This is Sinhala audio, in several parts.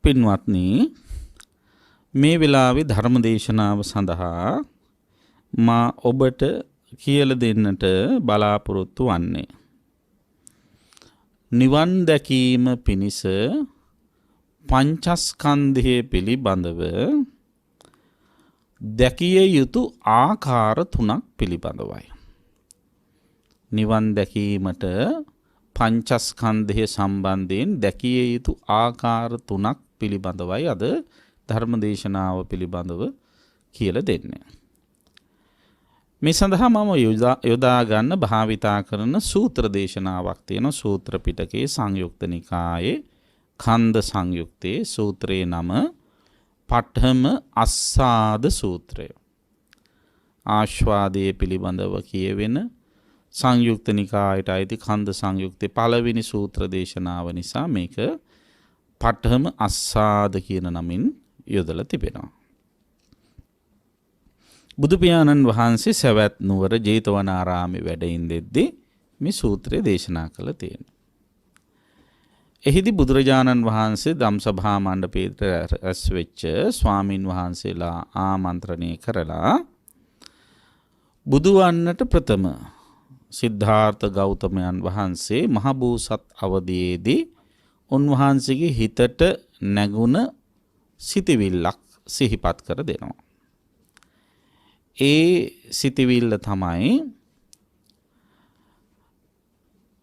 පින්වත්නි මේ වෙලාවේ ධර්ම දේශනාව සඳහා මා ඔබට කියලා දෙන්නට බලාපොරොත්තු වන්නේ නිවන් දැකීම පිණිස පංචස්කන්ධය පිළිබඳව දැකිය යුතු ආකාර 3ක් පිළිබඳවයි. නිවන් දැකීමට පංචස්කන්ධය සම්බන්ධයෙන් දැකිය යුතු ආකාර 3ක් පිළිබඳවයි අද ධර්ම දේශනාව පිළිබඳව කියලා දෙන්නේ. මේ සඳහා මම යොදා ගන්න භාවිතා කරන සූත්‍ර දේශනාවක් තියෙනවා. සූත්‍ර පිටකයේ සංයුක්ත නිකායේ ඛණ්ඩ සංයුක්තයේ සූත්‍රයේ නම පඨම අස්සාද සූත්‍රය. ආශ්වාදයේ පිළිබඳව කියවෙන සංයුක්ත නිකායට අයිති ඛණ්ඩ සංයුක්තේ පළවෙනි සූත්‍ර දේශනාව නිසා මේක පඨම අස්සාද කියන නමින් යොදලා තිබෙනවා. බුදු පියාණන් වහන්සේ සවැත් නුවර ජේතවනාරාමේ වැඩ ඉඳෙද්දී මේ සූත්‍රය දේශනා කළ තියෙනවා. එහිදී බුදුරජාණන් වහන්සේ ධම්සභා මණ්ඩපයට රැස් වෙච්ච ස්වාමින් වහන්සේලා ආමන්ත්‍රණය කරලා බුදු වන්නට ප්‍රථම සිද්ධාර්ථ ගෞතමයන් වහන්සේ මහ බෝසත් අවදීයේදී උන්වහන්සේගේ හිතට නැගුණ සිතවිල්ලක් සිහිපත් කර දෙනවා. ඒ සිතවිල්ල තමයි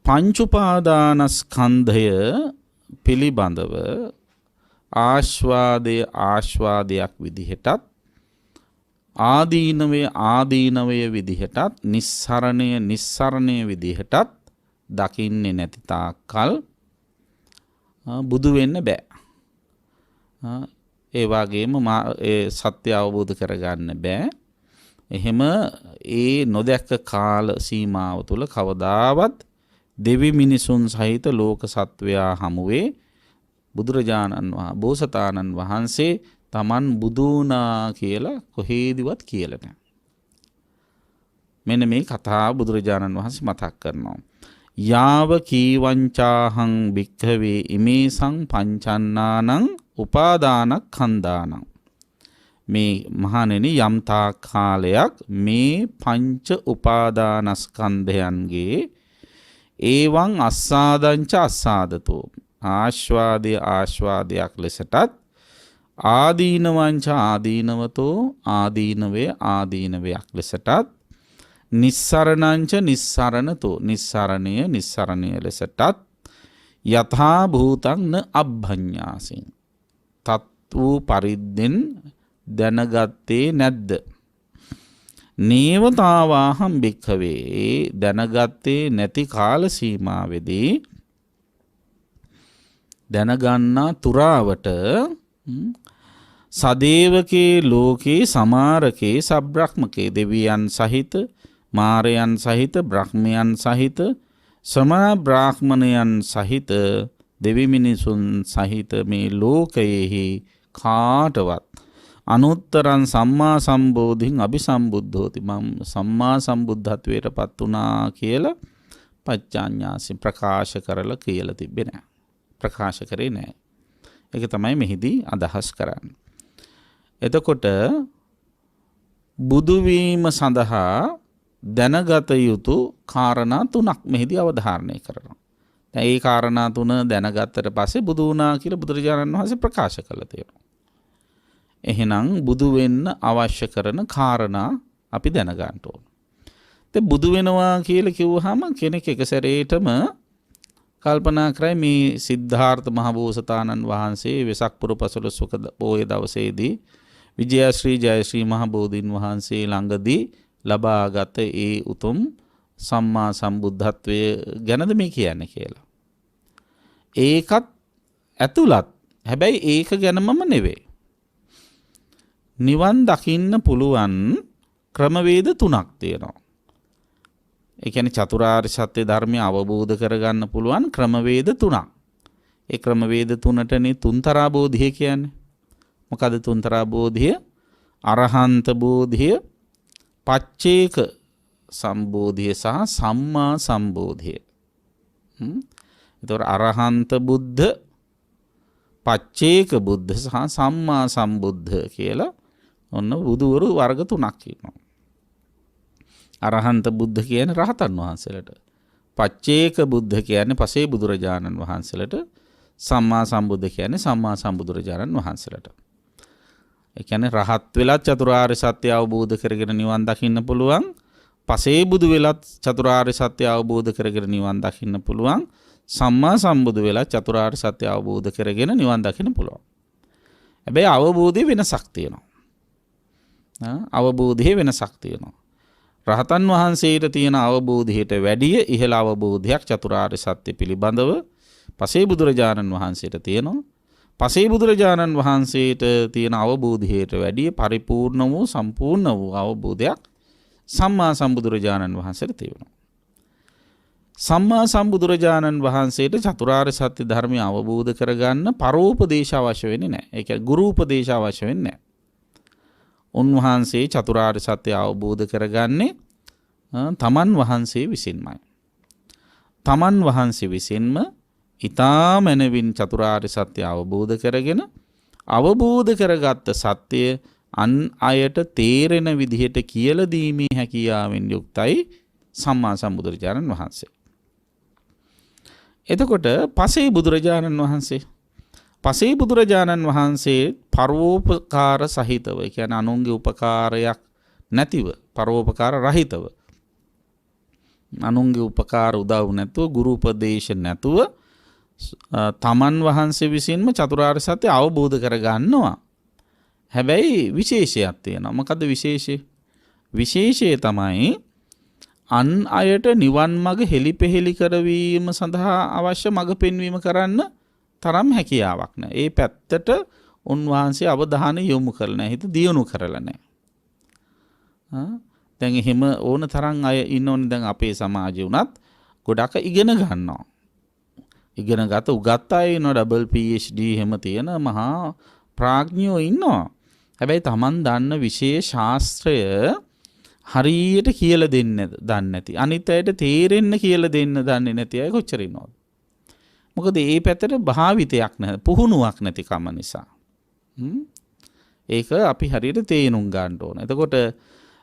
පංච උපාදානස්කන්ධය පිළිබඳව ආස්වාදයක් විදිහටත් ආදීනවය විදිහටත් නිස්සරණය විදිහටත් දකින්නේ නැති තාක්කල් බුදු වෙන්න බෑ. ඒ වගේම සත්‍ය අවබෝධ කරගන්න බෑ. එහෙම ඒ නොදැක්ක කාල සීමාව තුළ කවදාවත් දෙවි මිනිසුන් සහිත ලෝක සත්වයා හමුවේ බෝසතාණන් වහන්සේ තමන් බුදු වුණා කියලා කොහේදිවත් කියලා නැහැ. මෙන්න මේ කතාව බුදුරජාණන් වහන්සේ මතක් කරනවා. යාව කීවංචාහං භික්ඛවේ ඉමේසං පංචන්නානං උපාදානස්කන්ධානං. මේ මහණෙනි යම් තාක් කාලයක් මේ පංච උපාදානස්කන්ධයන්ගේ ඒවං අස්සාදංච අස්සාදතෝ ආස්වාදයක් ලෙසටත් ආදීනවංච ආදීනවතෝ ආදීනවයක් ලෙසටත් නිස්සරණංච නිස්සරණතෝ නිස්සරණය ලෙසටත් යථා භූතං න අබ්භඤ්ඤාසින් තත් වූ පරිද්දෙන් දැනගත්තේ නැද්ද? නේවතාවාහම් භික්ඛවේ දැනගත්තේ නැති කාල සීමාවේදී දැනගන්නා තුරාවට සදේවකේ ලෝකේ සමාරකේ සබ්‍රහ්මකේ දෙවියන් සහිත මාරයන් සහිත බ්‍රහ්මයන් සහිත සමා බ්‍රාහ්මණයන් සහිත දෙවි මිනිසුන් සහිත මේ ලෝකයේහි කාටවත් අනුත්තරං සම්මා සම්බෝධින් අபிසම්බුද්ධෝති මම සම්මා සම්බුද්ධත්වයට පත් වුණා කියලා පච්චාඤ්ඤාසි ප්‍රකාශ කරලා කියලා තිබෙන්නේ නැහැ. ප්‍රකාශ කරේ නැහැ. ඒක තමයි මෙහිදී අදහස් කරන්නේ. එතකොට බුදු වීම සඳහා දැනගත යුතු කාරණා 3ක් මෙහිදී අවධාරණය කරනවා. දැන් ඒ කාරණා 3 දැනගත්තට පස්සේ බුදු වුණා කියලා බුදුරජාණන් වහන්සේ ප්‍රකාශ කළා තියෙනවා. එහෙනම් බුදු වෙන්න අවශ්‍ය කරන කාරණා අපි දැනගන්න ඕන. දැන් බුදු වෙනවා කියලා කිව්වහම කෙනෙක් එක සැරේටම කල්පනා කරයි මේ සිද්ධාර්ථ මහ බෝසතාණන් වහන්සේ වෙසක් පුර 15 පොය දවසේදී විජයශ්‍රී ජයශ්‍රී මහ බෝධීන් වහන්සේ ළඟදී ලබාගත ඒ උතුම් සම්මා සම්බුද්ධත්වය ගැනද මේ කියන්නේ කියලා. ඒකත් ඇතුළත්. හැබැයි ඒක ගැනමම නෙවෙයි. නිවන් දකින්න පුළුවන් ක්‍රමවේද 3ක් තියෙනවා. ඒ කියන්නේ චතුරාර්ය සත්‍ය ධර්මය අවබෝධ කරගන්න පුළුවන් ක්‍රමවේද 3ක්. ඒ ක්‍රමවේද 3ටනේ තුන්තරා බෝධිය කියන්නේ. මොකද තුන්තරා බෝධිය? අරහන්ත බෝධිය, පච්චේක සම්බෝධිය සහ සම්මා සම්බෝධිය. එතකොට අරහන්ත බුද්ධ, පච්චේක බුද්ධ සහ සම්මා සම්බුද්ධ කියලා ඔන්න බුදුවරු වර්ග තුනක් ඉන්නවා. අරහන්ත බුද්ධ කියන්නේ රහතන් වහන්සේලට. පච්චේක බුද්ධ කියන්නේ පසේ බුදුරජාණන් වහන්සේලට. සම්මා සම්බුද්ධ කියන්නේ සම්මා සම්බුදුරජාණන් වහන්සේලට. ඒ කියන්නේ රහත් වෙලත් චතුරාර්ය සත්‍ය අවබෝධ කරගෙන නිවන් දකින්න පුළුවන්. පසේ බුදු වෙලත් චතුරාර්ය සත්‍ය අවබෝධ කරගෙන නිවන් දකින්න පුළුවන්. සම්මා සම්බුදු වෙලත් චතුරාර්ය සත්‍ය අවබෝධ කරගෙන නිවන් දකින්න පුළුවන්. හැබැයි අවබෝධයේ වෙනසක් තියෙනවා. අවබෝධයේ වෙනසක් තියෙනවා. රහතන් වහන්සේට තියෙන අවබෝධයට වැඩිය ඉහළ අවබෝධයක් චතුරාර්ය සත්‍ය පිළිබඳව පසේ බුදුරජාණන් වහන්සේට තියෙනවා. පසේ බුදුරජාණන් වහන්සේට තියෙන අවබෝධයට වැඩිය පරිපූර්ණ වූ සම්පූර්ණ වූ අවබෝධයක් සම්මා සම්බුදුරජාණන් වහන්සේට තියෙනවා. සම්මා සම්බුදුරජාණන් වහන්සේට චතුරාර්ය සත්‍ය ධර්මය අවබෝධ කරගන්න පරෝපදේශ අවශ්‍ය වෙන්නේ නැහැ. ඒ කියන්නේ ගුරු උපදේශ අවශ්‍ය වෙන්නේ නැහැ. උන්වහන්සේ චතුරාර්ය සත්‍ය අවබෝධ කරගන්නේ තමන් වහන්සේ විසින්මයි. තමන් වහන්සේ විසින්ම ඊතා මනවින් චතුරාර්ය සත්‍ය අවබෝධ කරගෙන අවබෝධ කරගත්ත සත්‍යය අන් අයට තේරෙන විදිහට කියලා දීමේ හැකියාවෙන් යුක්තයි සම්මා සම්බුදුරජාණන් වහන්සේ. එතකොට පසේ බුදුරජාණන් වහන්සේ පරෝපකාර සහිතව, කියන්නේ අනුන්ගේ උපකාරයක් නැතිව, පරෝපකාර රහිතව, අනුන්ගේ උපකාර උදව් නැතුව, ගුරු උපදේශ නැතුව තමන් වහන්සේ විසින්ම චතුරාර්ය සත්‍ය අවබෝධ කරගන්නවා. හැබැයි විශේෂයක් තියෙනවා. මොකද්ද විශේෂය? විශේෂය තමයි අන් අයට නිවන් මඟ හෙළිපෙහෙළි කරවීම සඳහා අවශ්‍ය මඟ පෙන්වීම කරන්න තරම් හැකියාවක් නැහැ. ඒ පැත්තට උන්වහන්සේ අවධානය යොමු කරලා නැහැ. හිත දියුණු කරලා නැහැ. දැන් එහෙම ඕන තරම් අය ඉන්නෝනේ. දැන් අපේ සමාජේ උනත් ගොඩක් ඉගෙන ගන්නවා. ඉගෙනගත උගත් අය ඉන්නවා. ඩබල් PhD එහෙම තියෙන මහා ප්‍රඥයෝ ඉන්නවා. හැබැයි Taman දන්න විශේෂ ශාස්ත්‍රය හරියට කියලා දෙන්නේ දන්නේ නැති. අනිත් අයට තේරෙන්න කියලා දෙන්න දන්නේ නැති අය කොච්චර ඉන්නවද? මොකද මේ පැත්තට භාවිතයක් නැහැ. පුහුණුවක් නැති කම නිසා. ඒක අපි හරියට තේරුම් ගන්න ඕන. එතකොට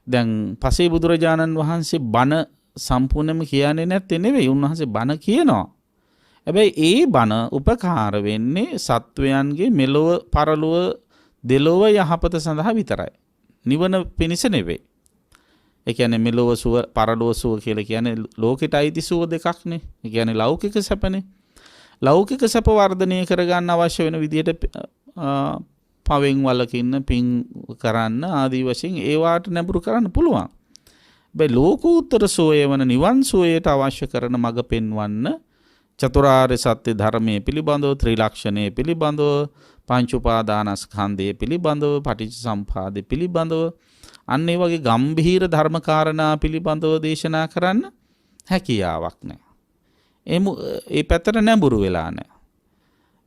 දැන් පසේ බුදුරජාණන් වහන්සේ බණ සම්පූර්ණයෙන්ම කියන්නේ නැත්තේ නෙවෙයි. උන්වහන්සේ බණ කියනවා. හැබැයි ඒ බණ උපකාර වෙන්නේ සත්වයන්ගේ මෙලොව පරලොව දෙලොව යහපත සඳහා විතරයි. නිවන පිණිස නෙවෙයි. ඒ කියන්නේ මෙලොව සුව පරලොව සුව කියලා කියන්නේ ලෝකෙට අයිති සුව දෙකක්නේ. ඒ කියන්නේ ලෞකික සැපනේ. ලෞකික සැප වර්ධනය කරගන්න අවශ්‍ය වෙන විදිහට පවෙන් වලකින්න, පින් කරන්න ආදී වශයෙන් ඒවාට නැඹුරු කරන්න පුළුවන්. හැබැයි ලෝකෝත්තර සෝය වන නිවන් සෝයට අවශ්‍ය කරන මඟ පෙන්වන්න චතුරාර්ය සත්‍ය ධර්මයේ පිළිබඳව, ත්‍රිලක්ෂණයේ පිළිබඳව, පංච උපාදානස්කන්ධය පිළිබඳව, පටිච්චසමුපාදය පිළිබඳව, අන්න ඒ වගේ ගම්භීර ධර්මකාරණා පිළිබඳව දේශනා කරන්න හැකියාවක් නැහැ. ඒ පැත්තට නැඹුරු වෙලා නැහැ.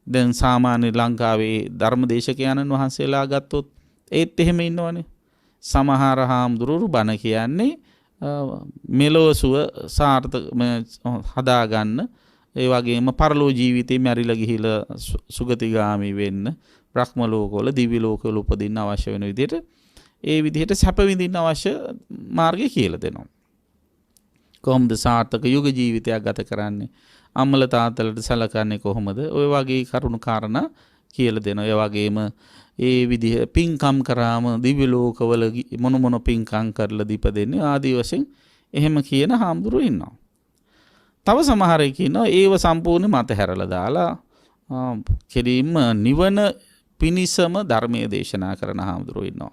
දැන් සාමාන්‍ය ලංකාවේ ධර්මදේශකයන්න් වහන්සේලා ගත්තොත් ඒත් එහෙම ඉන්නවනේ. සමහර හාමුදුරුවෝ බණ කියන්නේ මෙලොව සුව සාර්ථක හදාගන්න, ඒ වගේම පරලෝ ජීවිතේ මැරිලා ගිහිලා සුගතිගාමි වෙන්න, බ්‍රහ්ම ලෝකවල දිව්‍ය ලෝකවල උපදින්න අවශ්‍ය වෙන විදිහට, ඒ විදිහට සැප විඳින්න අවශ්‍ය මාර්ගය කියලා දෙනවා. කොහොමද සාර්ථක යුග ජීවිතයක් ගත කරන්නේ? අම්මල තාත්තලට සැලකන්නේ කොහොමද? ඔය වගේ කරුණු කාරණා කියලා දෙනවා. ඒ වගේම ඒ විදිහ පින්කම් කරාම දිව්‍ය ලෝකවල මොන පින්කම් කරලා දීපදෙන්නේ ආදී වශයෙන් එහෙම කියන හාමුදුරුවෝ ඉන්නවා. තව සමහර අය කියනවා ඒව සම්පූර්ණ මත හැරලා දාලා කෙලින්ම නිවන පිණිසම ධර්මයේ දේශනා කරන හාමුදුරුවෝ ඉන්නවා.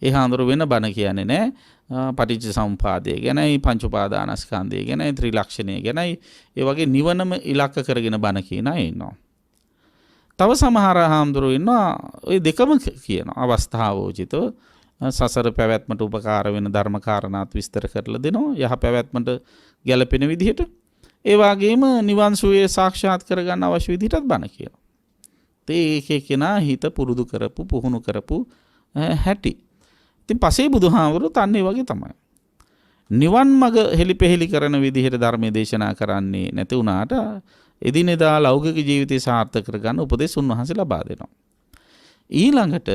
ඒ හාමුදුරුවෝ වෙන බණ කියන්නේ නැහැ. පටිච්ච සමුපාදය ගැනයි, පංච උපාදානස්කන්ධය ගැනයි, ත්‍රිලක්ෂණය ගැනයි, ඒ වගේ නිවනම ඉලක්ක කරගෙන බණ කියන අය ඉන්නවා. තව සමහර හාමුදුරුවෝ ඉන්නවා ওই දෙකම කියන අවස්ථාවෝචිතව සසර පැවැත්මට උපකාර වෙන ධර්ම කාරණාත් විස්තර කරලා දෙනවා, යහ පැවැත්මට ගැළපෙන විදිහට. ඒ වගේම නිවන් සුවය සාක්ෂාත් කරගන්න අවශ්‍ය විදිහටත් බණ කියනවා. ඒක කෙනා හිත පුරුදු කරපු, පුහුණු කරපු හැටි. ඉතින් පසේ බුදුහාමුදුරුවෝ තන්නේ වගේ තමයි. නිවන් මඟ හෙළිපෙහෙළි කරන විදිහට ධර්මයේ දේශනා කරන්නේ නැති වුණාට එදිනෙදා ලෞකික ජීවිතය සාර්ථක කරගන්න උපදෙස් උන්වහන්සේ ලබා දෙනවා. ඊළඟට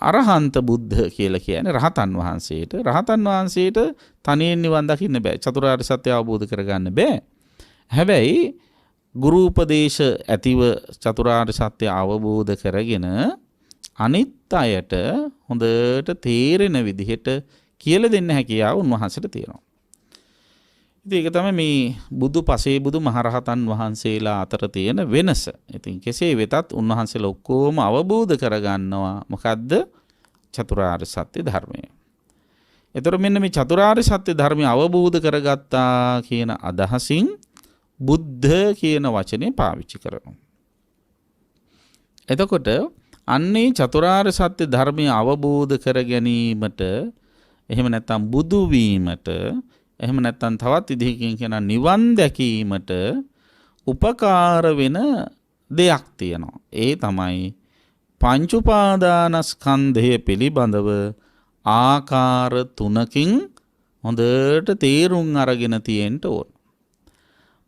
අරහන්ත බුද්ධ කියලා කියන්නේ රහතන් වහන්සේට. රහතන් වහන්සේට තනියෙන් නිවන් දකින්න බෑ. චතුරාර්ය සත්‍ය අවබෝධ කරගන්න බෑ. හැබැයි ගුරු උපදේශ ඇතිව චතුරාර්ය සත්‍ය අවබෝධ කරගෙන අනිත් අයට හොඳට තේරෙන විදිහට කියලා දෙන්න හැකියාව උන්වහන්සේට තියෙනවා. ඉතින් ඒක තමයි මේ බුදු පසේ බුදු මහරහතන් වහන්සේලා අතර තියෙන වෙනස. ඉතින් කෙසේ වෙතත් උන්වහන්සේලා ඔක්කොම අවබෝධ කරගන්නවා මොකද්ද? චතුරාර්ය සත්‍ය ධර්මය. ඒතර මෙන්න මේ චතුරාර්ය සත්‍ය ධර්මය අවබෝධ කරගත්තා කියන අදහසින් බුද්ධ කියන වචනේ පාවිච්චි කරනවා. එතකොට අන්නේ චතුරාර්ය සත්‍ය ධර්මය අවබෝධ කර ගැනීමට එහෙම නැත්නම් බුදු වීමට එහෙම නැත්නම් තවත් විදිහකින් කියන නිවන් දැකීමට උපකාර වෙන දෙයක් තියෙනවා. ඒ තමයි පංච උපාදානස්කන්ධය පිළිබඳව ආකාර තුනකින් හොඳට තේරුම් අරගෙන තියෙන්න ඕන.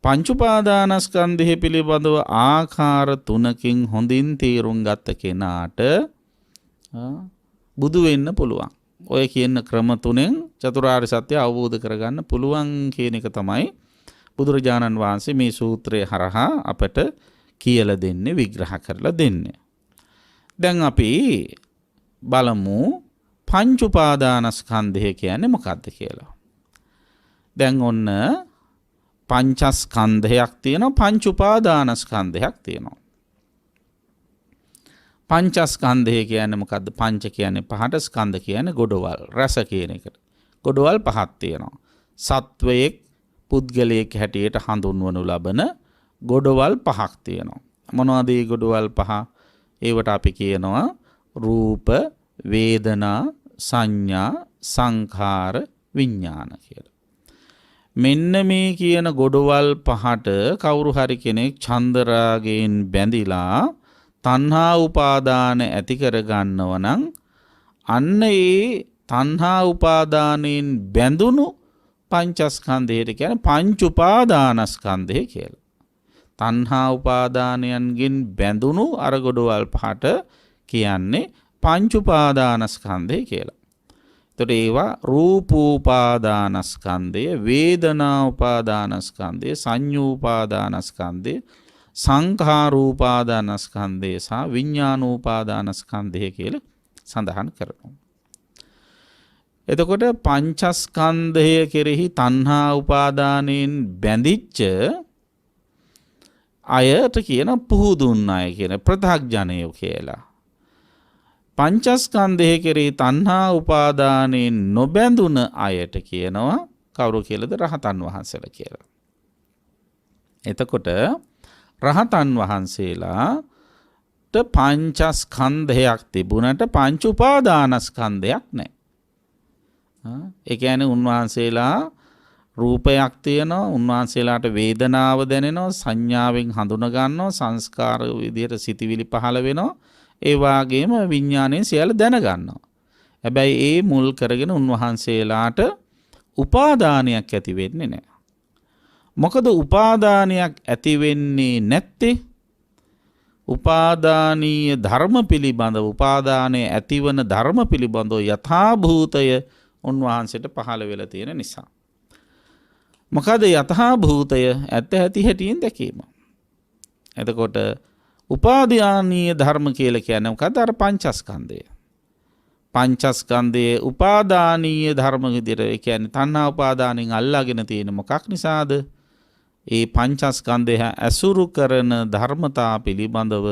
පංච උපාදානස්කන්ධය පිළිබඳව ආකාර තුනකින් හොඳින් තේරුම් ගත්ත කෙනාට බුදු වෙන්න පුළුවන්. ඔය කියන ක්‍රම තුනෙන් චතුරාර්ය සත්‍ය අවබෝධ කරගන්න පුළුවන් කියන එක තමයි බුදුරජාණන් වහන්සේ මේ සූත්‍රය හරහා අපට කියලා දෙන්නේ, විග්‍රහ කරලා දෙන්නේ. දැන් අපි බලමු පංච උපාදානස්කන්ධය කියන්නේ මොකක්ද කියලා. දැන් ඔන්න පංචස්කන්ධයක් තියෙනවා, පංච උපාදානස්කන්ධයක් තියෙනවා. පංචස්කන්ධය කියන්නේ මොකද්ද? පංච කියන්නේ පහට, ස්කන්ධ කියන්නේ ගොඩවල්, රස කියන එකට. ගොඩවල් පහක් තියෙනවා. සත්වයේක් පුද්ගලයෙක් හැටියට හඳුන්වනු ලබන ගොඩවල් පහක් තියෙනවා. මොනවද මේ ගොඩවල් පහ? ඒවට අපි කියනවා රූප, වේදනා, සංඥා, සංඛාර, විඥාන කියලා. මෙන්න මේ කියන ගොඩවල් පහට කවුරු හරි කෙනෙක් චන්දරාගයෙන් බැඳිලා තණ්හා උපාදාන ඇති කර ගන්නව නම් අන්න ඒ තණ්හා උපාදානයෙන් බැඳුණු පංචස්කන්ධයට කියන්නේ පංච උපාදානස්කන්ධය කියලා. තණ්හා උපාදානයන්ගෙන් බැඳුණු අර ගොඩවල් පහට කියන්නේ පංච උපාදානස්කන්ධය කියලා. එතකොට ඒවා රූපෝපාදානස්කන්ධය, වේදනාඋපාදානස්කන්ධය, සංඤ්ඤූපාදානස්කන්ධය, සංඛාරූපාදානස්කන්ධය සහ විඥානූපාදානස්කන්ධය කියලා සඳහන් කරනවා. එතකොට පංචස්කන්ධය කෙරෙහි තණ්හා උපාදානයෙන් බැඳිච්ච අයට කියන පුහුදුන් අය කියන ප්‍රථග්ජනයෝ කියලා. පංචස්කන්ධය කෙරෙහි තණ්හා උපාදානයෙන් නොබැඳුන අයට කියනවා කවුරු කියලාද? රහතන් වහන්සේලා කියලා. එතකොට රහතන් වහන්සේලාට පංචස්කන්ධයක් තිබුණට පංච උපාදානස්කන්ධයක් නැහැ. ඒ කියන්නේ උන්වහන්සේලා රූපයක් තියෙනවා, උන්වහන්සේලාට වේදනාව දැනෙනවා, සංඥාවෙන් හඳුන ගන්නවා, සංස්කාර විදියට සිතිවිලි පහළ වෙනවා, ඒ වාගේම විඥාණයෙන් සියල්ල දැන ගන්නවා. හැබැයි ඒ මුල් කරගෙන උන්වහන්සේලාට උපාදානයක් ඇති වෙන්නේ නැහැ. මොකද උපාදානයක් ඇති වෙන්නේ නැත්තේ උපාදානීය ධර්ම පිළිබඳව, උපාදානයේ ඇතිවන ධර්ම පිළිබඳව යථාභූතය උන්වහන්සේට පහළ වෙලා තියෙන නිසා. මොකද යථාභූතය ඇත්ත ඇති හැටියෙන් දැකීම. එතකොට උපාදානීය ධර්ම කියලා කියන්නේ මොකද? අර පංචස්කන්ධය. පංචස්කන්ධයේ උපාදානීය ධර්ම විදිහට, ඒ කියන්නේ තණ්හා උපාදානෙන් අල්ලාගෙන තියෙන මොකක් නිසාද? ඒ පංචස්කන්ධය ඇසුරු කරන ධර්මතා පිළිබඳව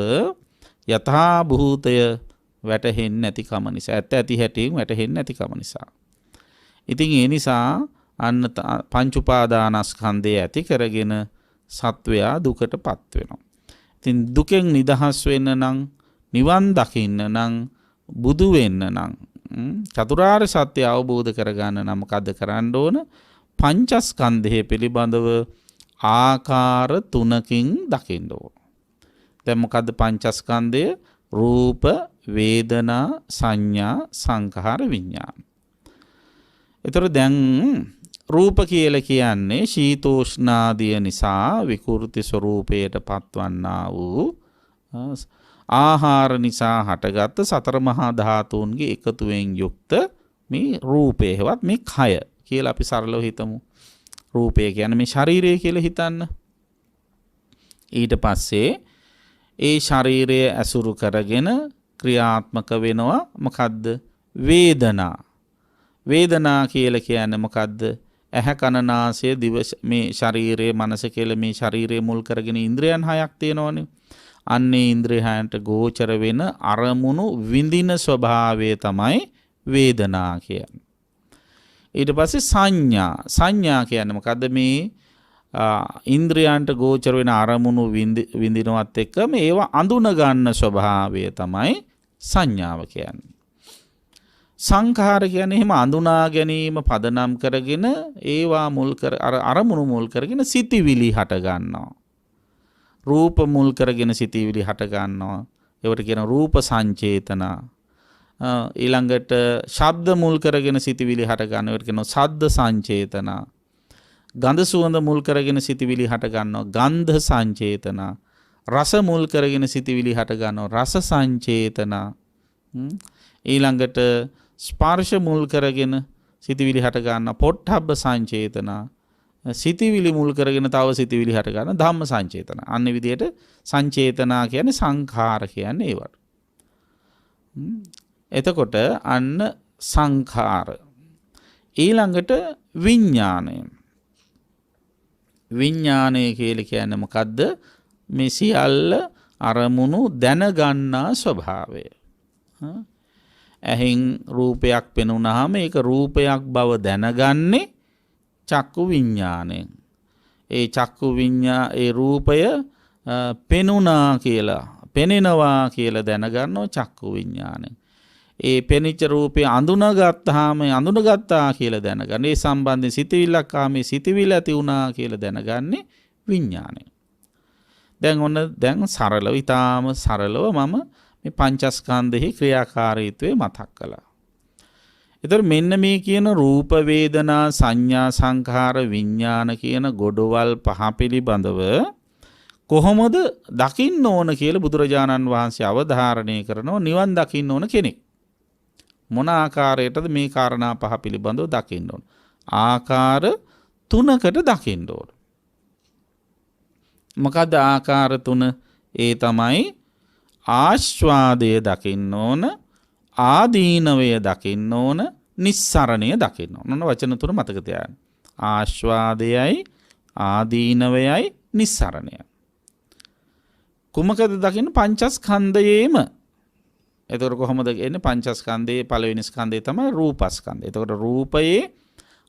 යථාභූතය වැටහෙන්නේ නැතිකම නිසා, ඇත්ත ඇති හැටියෙන් වැටහෙන්නේ නැතිකම නිසා. ඉතින් ඒ නිසා අන්න පංච උපාදානස්කන්ධය ඇති කරගෙන සත්වයා දුකටපත් වෙනවා. ඉතින් දුකෙන් නිදහස් වෙන්න නම්, නිවන් දකින්න නම්, බුදු වෙන්න නම්, චතුරාර්ය සත්‍ය අවබෝධ කරගන්න නම් මොකද කරන්න ඕන? පංචස්කන්ධය පිළිබඳව ආකාර තුනකින් දකින්න ඕන. දැන් මොකද්ද පංචස්කන්ධය? රූප, වේදනා, සංඥා, සංඛාර, විඥාන. ඒතර දැන් රූප කියලා කියන්නේ ශීතෝෂ්ණාදිය නිසා විකෘති ස්වરૂපයට පත්වන්නා වූ ආහාර නිසා හටගත් සතර මහා ධාතුන්ගේ එකතුවෙන් යුක්ත මේ රූපය හෙවත් මේ කය කියලා අපි සරලව හිතමු. රූපය කියන්නේ මේ ශරීරය කියලා හිතන්න. ඊට පස්සේ ඒ ශරීරය ඇසුරු කරගෙන ක්‍රියාත්මක වෙනවා මොකද්ද? වේදනා. වේදනා කියලා කියන්නේ මොකද්ද? ඇහැ කන නාසය දිව මේ ශරීරයේ මනස කියලා මේ ශරීරයේ මුල් කරගෙන ඉන්ද්‍රයන් හයක් තියෙනවනේ. අන්නේ ඉන්ද්‍රයන්ට ගෝචර වෙන අරමුණු විඳින ස්වභාවය තමයි වේදනා කියන්නේ. ඊට පස්සේ සංඥා. සංඥා කියන්නේ මොකද්ද? මේ ඉන්ද්‍රයන්ට ගෝචර වෙන අරමුණු විඳිනවත් එක්කම ඒවා අඳුන ගන්න ස්වභාවය තමයි සංඥාව කියන්නේ. සංඛාර කියන්නේ එහෙම අඳුනා ගැනීම පදනම් කරගෙන ඒවා මුල් කර අරමුණු මුල් කරගෙන සිතිවිලි හට ගන්නවා. රූප මුල් කරගෙන සිතිවිලි හට ගන්නවා. ඒවට කියන රූප සංචේතන. ඊළඟට ශබ්ද මුල් කරගෙන සිතිවිලි හට ගන්නවා. ඒවට කියනවා ශබ්ද සංචේතන. ගන්ධ සුවඳ මුල් කරගෙන සිතිවිලි හට ගන්නවා. ගන්ධ සංචේතන. රස මුල් කරගෙන සිතිවිලි හට ගන්නවා. රස සංචේතන. ඊළඟට ස්පර්ශ මුල් කරගෙන සිතිවිලි හට ගන්නවා. පොට්ටබ්බ සංචේතන. සිතිවිලි මුල් කරගෙන තව සිතිවිලි හට ගන්න ධම්ම සංචේතන. අන්න විදිහට සංචේතනා කියන්නේ සංඛාර කියන්නේ ඒවට. එතකොට අන්න සංඛාර. ඊළඟට විඥාණය. විඥාණය කියලා කියන්නේ මොකද්ද? මේ සියල්ල අරමුණු දැනගන්නා ස්වභාවය. ඇහෙන් රූපයක් පෙනුනහම ඒක රූපයක් බව දැනගන්නේ චක්කු විඥාණයෙන්. ඒ චක්කු ඒ රූපය පෙනුනා කියලා පෙනෙනවා කියලා දැනගන්නෝ චක්කු විඥාණයෙන්. ඒ පෙනිච්ච රූපය අඳුනගත්තාම අඳුනගත්තා කියලා දැනගන්න. ඒ සම්බන්ධයෙන් සිතවිල්ලක් ආමේ සිතවිල්ල ඇති වුණා කියලා දැනගන්නේ විඥාණය. දැන් සරලව ඊටාම සරලව මම මේ පංචස්කන්ධෙහි ක්‍රියාකාරීත්වය මතක් කළා. ඒතර මෙන්න මේ කියන රූප වේදනා සංඥා සංඛාර විඥාන කියන ගොඩවල් පහ පිළිබඳව කොහොමද දකින්න ඕන කියලා බුදුරජාණන් වහන්සේ අවධාරණය කරනවා නිවන් දකින්න ඕන කෙනෙක්. මොන ආකාරයටද මේ කාරණා පහ පිළිබඳව දකින්න ඕන? ආකාර තුනකට දකින්න ඕන. මොකද ආකාර තුන? ඒ තමයි ආස්වාදය දකින්න ඕන, ආදීනවය දකින්න ඕන, නිස්සරණය දකින්න ඕන. ඔන්න වචන තුන මතක තියාගන්න. ආස්වාදයයි, ආදීනවයයි, නිස්සරණයයි. කුමකද දකින්න? පංචස්කන්ධයේම. එතකොට කොහොමද එන්නේ? පංචස්කන්ධයේ පළවෙනි ස්කන්ධය තමයි රූපස්කන්ධය. එතකොට රූපයේ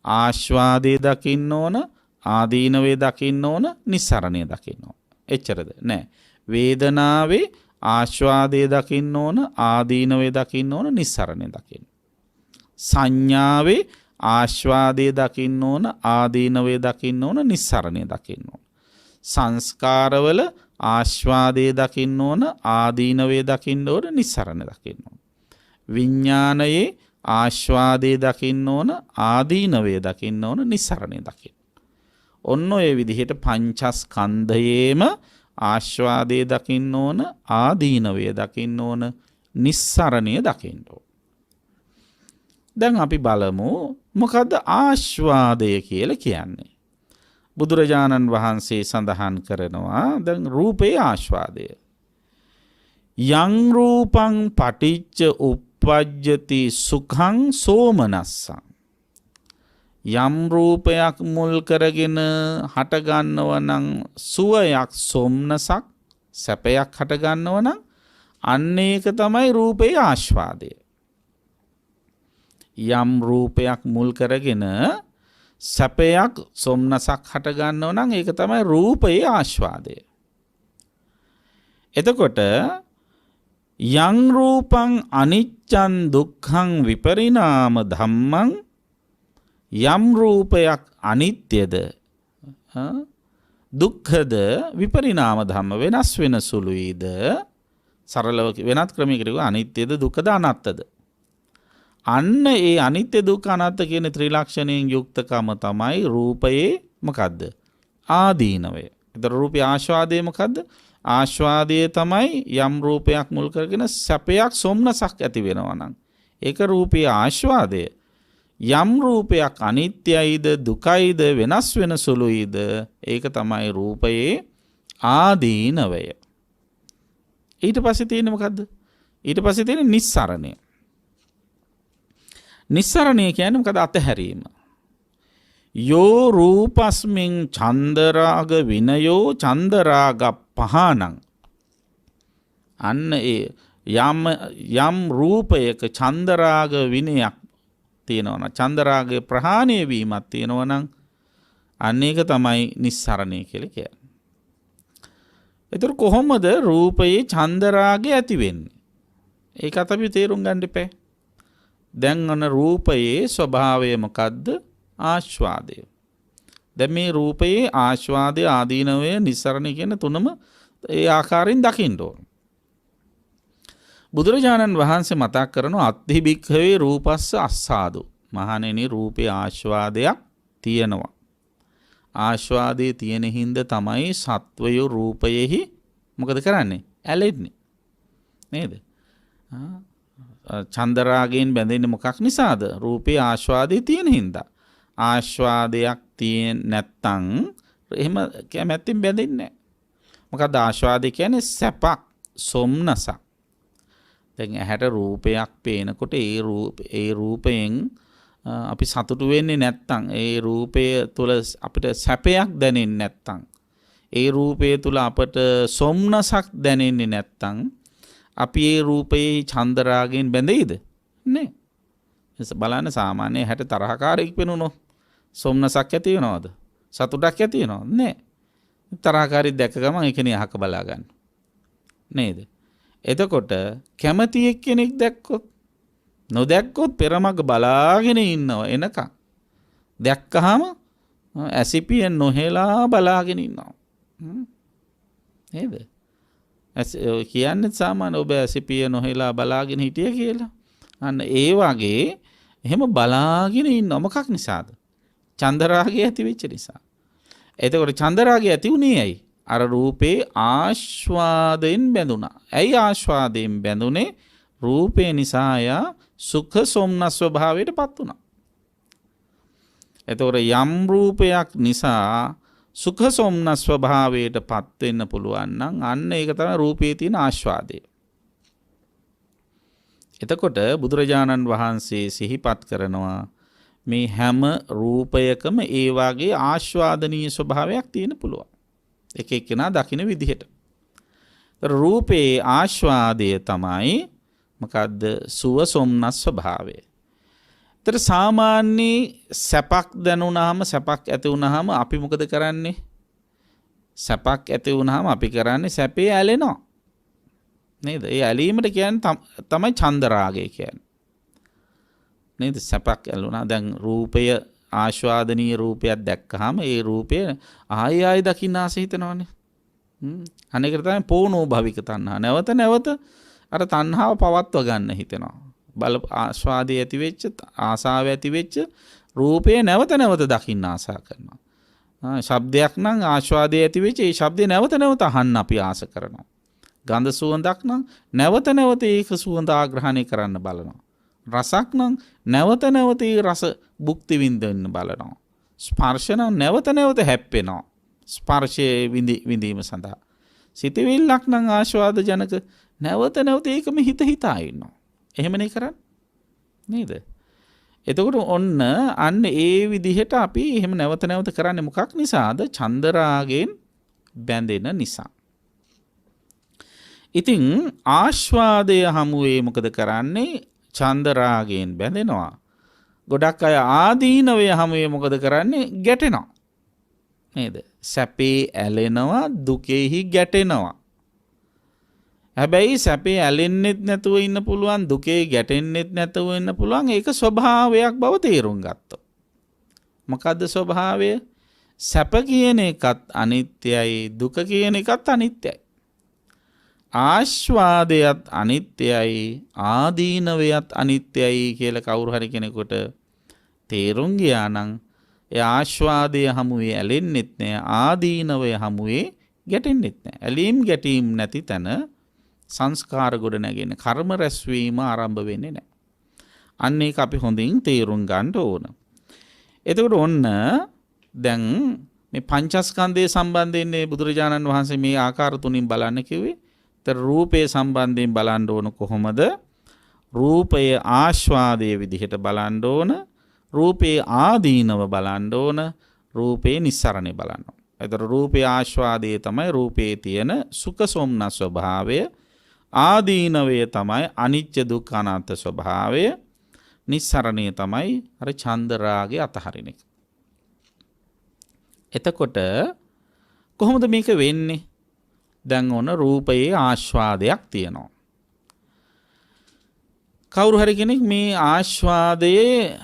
ආස්වාදයේ දකින්න ඕන, ආදීනවේ දකින්න ඕන, නිස්සරණය දකින්න ඕන. එච්චරද? නෑ. වේදනාවේ ආස්වාදයේ දකින්න ඕන, ආදීනවේ දකින්න ඕන, නිස්සරණය දකින්න. සංඥාවේ ආස්වාදයේ දකින්න ඕන, ආදීනවේ දකින්න ඕන, නිස්සරණය දකින්න ඕන. සංස්කාරවල ආස්වාදයේ දකින්න ඕන, ආදීනවේ දකින්න ඕන, නිස්සරණය දකින්න ඕන. විඥානයේ ආස්වාදයේ දකින්න ඕන, ආදීනවේ දකින්න ඕන, නිස්සරණය දකින්න. ඔන්න ඔය විදිහට පංචස්කන්ධයේම ආස්වාදයේ දකින්න ඕන, ආදීනවේ දකින්න ඕන, නිස්සරණය දකින්න ඕන. දැන් අපි බලමු මොකද්ද ආස්වාදය කියලා කියන්නේ. බුදුරජාණන් වහන්සේ සඳහන් කරනවා දැන් රූපේ ආස්වාදය. යං රූපං පටිච්ච uppajjati සුඛං සෝමනස්සං. යම් රූපයක් මුල් කරගෙන හට ගන්නව නම් සුවයක් සොම්නසක් සැපයක් හට ගන්නව නම් අන්න ඒක තමයි රූපේ ආස්වාදය. යම් රූපයක් මුල් කරගෙන සැපයක් සොම්නසක් හට ගන්නව නම් ඒක තමයි රූපේ ආස්වාදය. එතකොට යං රූපං අනිච්චං දුක්ඛං විපරිණාම ධම්මං යම් රූපයක් අනිත්‍යද දුක්ඛද විපරිණාම ධම්ම වෙනස් වෙන සුළුයිද සරලව වෙනත් ක්‍රමයකට කිව්වා අනිත්‍යද දුක්ඛද අනාත්තද අන්න ඒ අනිත්‍ය දුක්ඛ අනාත්ම කියන ත්‍රිලක්ෂණයෙන් යුක්තකම තමයි රූපයේ මොකද්ද? ආදීනවය. ඒතර රූපේ ආස්වාදයේ මොකද්ද? ආස්වාදයේ තමයි යම් රූපයක් මුල් කරගෙන සැපයක් සොම්නසක් ඇති වෙනවා නම් ඒක රූපේ ආස්වාදය. යම් රූපයක් අනිත්‍යයිද දුකයිද වෙනස් වෙන සුළුයිද ඒක තමයි රූපයේ ආදීනවය. ඊට පස්සේ තියෙන්නේ මොකද්ද? ඊට පස්සේ තියෙන්නේ නිස්සරණය. නිස්සරණය කියන්නේ මොකද? අතහැරීම. යෝ රූපස්මින් චන්දරාග විනයෝ චන්දරාග පහනං. අන්න ඒ යම් රූපයක චන්දරාග විනයක් තියෙනවා. චන්දරාගයේ ප්‍රහාණය වීමක් තියෙනවා නම් අන්න ඒක තමයි නිස්සරණය කියලා කියන්නේ. ඒතර කොහොමද රූපයේ චන්දරාගය ඇති වෙන්නේ? ඒකත් අපි තේරුම් ගන්න ඉපේ. දැන් අන රූපයේ ස්වභාවය මොකද්ද? ආස්වාදය. දැන් මේ රූපයේ ආස්වාදය ආදීනවය නිස්සරණය කියන තුනම ඒ ආකාරයෙන් දකින්න ඕන. බුදුරජාණන් වහන්සේ මතක් කරන අත්ථි භික්ඛවේ රූපස්ස අස්සාදු. මහණෙනි රූපේ ආස්වාදයක් තියෙනවා. ආස්වාදයේ තියෙන හින්දා තමයි සත්වය රූපයෙහි මොකද කරන්නේ? ඇලෙන්නේ. නේද? චන්දරාගයෙන් බැඳෙන්නේ මොකක් නිසාද? රූපේ ආස්වාදයේ තියෙන හින්දා. ආස්වාදයක් තියෙන්නේ නැත්තම් එහෙම කැමැත්තෙන් බැඳෙන්නේ නැහැ. මොකද ආස්වාදය කියන්නේ සැපක්, සොම්නසක්. දැන් ඇහැට රූපයක් පේනකොට ඒ රූපයෙන් අපි සතුටු වෙන්නේ නැත්තම්, ඒ රූපය තුළ අපිට සැපයක් දැනෙන්නේ නැත්තම්, ඒ රූපය තුළ අපට සොම්නසක් දැනෙන්නේ නැත්තම් අපි ඒ රූපයේ චන්දරාගයෙන් බැඳෙයිද? නෑ. බලන්න සාමාන්‍ය හැට තරහකාරයෙක් පෙනුනොත් සොම්නසක් ඇති වෙනවද? සතුටක් ඇති වෙනවද? නෑ. තරහකාරී දැක්ක ගමන් ඒකනේ අහක බලා ගන්න. නේද? එතකොට කැමති එක්කෙනෙක් දැක්කොත් නොදැක්කොත් පෙරමග බලාගෙන ඉන්නවා එනකන්. දැක්කහම ඇසිපියෙන් නොහෙලා බලාගෙන ඉන්නවා. නේද? කියන්නේ සාමාන්‍ය ඔබ ඇසිපිය නොහෙලා බලාගෙන හිටිය කියලා. අන්න ඒ වගේ එහෙම බලාගෙන ඉන්න මොකක් නිසාද? චන්දරාගය ඇති වෙච්ච නිසා. එතකොට චන්දරාගය ඇති උනේ ඇයි? අර රූපේ ආස්වාදයෙන් බැඳුණා. ඇයි ආස්වාදයෙන් බැඳුනේ? රූපේ නිසා යා සුඛ සොම්නස් ස්වභාවයට පත් වුණා. එතකොට යම් රූපයක් නිසා සුඛ සොම්නස් ස්වභාවයට පත් වෙන්න පුළුවන් නම් අන්න ඒක තමයි රූපේ තියෙන ආස්වාදය. එතකොට බුදුරජාණන් වහන්සේ සිහිපත් කරනවා මේ හැම රූපයකම ඒ වාගේ ආස්වාදනීය ස්වභාවයක් තියෙන පුළුවන්. එක එක්කෙනා දකින්න විදිහට. රූපේ ආස්වාදය තමයි මොකද්ද? සුව සොම්නස් ස්වභාවය. ඒතර සාමාන්‍ය සැපක් දැනුණාම, සැපක් ඇති වුණාම අපි මොකද කරන්නේ? සැපක් ඇති වුණාම අපි කරන්නේ සැපේ ඇලෙනවා. නේද? ඒ ඇලීමට කියන්නේ තමයි චන්දරාගය කියන්නේ. නේද? සැපක් ඇලුණා. දැන් රූපය ආස්වාදනීය රූපයක් දැක්කහම ඒ රූපය ආයෙ දකින්න ආස හිතනවනේ. අනේකට තමයි පෝනෝ භවික තණ්හා. නැවත නැවත අර තණ්හාව පවත්ව ගන්න හිතෙනවා. බල ආස්වාදයේ ඇති වෙච්ච, ආසාව ඇති වෙච්ච රූපය නැවත නැවත දකින්න ආසා කරනවා. ශබ්දයක් නම් ආස්වාදයේ ඇති වෙච්ච ඒ ශබ්දේ නැවත නැවත අහන්න අපි ආස කරනවා. ගන්ධ සුවඳක් නම් නැවත නැවත ඒක සුවඳ ආග්‍රහණය කරන්න බලනවා. රසක් නම් නැවත නැවත ඒ රස භුක්ති විඳින්න බලනවා. ස්පර්ශ නම් නැවත නැවත හැප්පෙනවා. ස්පර්ශයේ විඳීම සඳහා. සිතවිල්ලක් නම් ආස්වාද ජනක නැවත නැවත ඒකම හිතා ඉන්නවා. එහෙමනේ කරන්නේ. නේද? එතකොට ඔන්න අන්න ඒ විදිහට අපි එහෙම නැවත නැවත කරන්නේ මොකක් නිසාද? චන්දරාගයෙන් බැඳෙන නිසා. ඉතින් ආස්වාදය හමුවේ මොකද කරන්නේ? චන්දරාගයෙන් බැඳෙනවා. ගොඩක් අය ආදීනවය හමුවේ මොකද කරන්නේ? ගැටෙනවා. නේද? සැපේ ඇලෙනවා, දුකෙහි ගැටෙනවා. හැබැයි සැපේ ඇලෙන්නෙත් නැතුව ඉන්න පුළුවන්, දුකේ ගැටෙන්නෙත් නැතුව ඉන්න පුළුවන්. ඒක ස්වභාවයක් බව තේරුම් ගත්තොත්. මොකද්ද ස්වභාවය? සැප කියන එකත් අනිත්‍යයි, දුක කියන එකත් අනිත්‍යයි. ආස්වාදයත් අනිත්‍යයි ආදීනවයත් අනිත්‍යයි කියලා කවුරු හරි කෙනෙකුට තේරුම් ගියා නම් ඒ ආස්වාදය හමුවේ ඇලෙන්නෙත් නෑ ආදීනවය හමුවේ ගැටෙන්නෙත් නෑ. ඇලීම් ගැටීම් නැති තැන සංස්කාර ගොඩ නැගෙන කර්ම රැස්වීම ආරම්භ වෙන්නේ නෑ. අන්න ඒක අපි හොඳින් තේරුම් ගන්න ඕන. එතකොට ඔන්න දැන් මේ පංචස්කන්ධය සම්බන්ධයෙන් බුදුරජාණන් වහන්සේ මේ ආකාර තුنين බලන්න කිව්වේ. ඒතර රූපේ සම්බන්ධයෙන් බලන්න ඕන කොහොමද? රූපයේ ආස්වාදයේ විදිහට බලන්න ඕන. රූපේ ආදීනව බලන්න ඕන. රූපේ නිස්සරණේ බලන්න ඕන. ඒතර රූපේ ආස්වාදයේ තමයි රූපේ තියෙන සුඛ සොම්නස් ස්වභාවය. ආදීනවය තමයි අනිච්ච දුක්ඛ අනාත්ම ස්වභාවය. නිස්සරණය තමයි අර චන්දරාගේ අතහරින එක. එතකොට කොහොමද මේක වෙන්නේ? දැන් ඔන්න රූපයේ ආස්වාදයක් තියෙනවා. කවුරු හරි කෙනෙක් මේ ආස්වාදයේ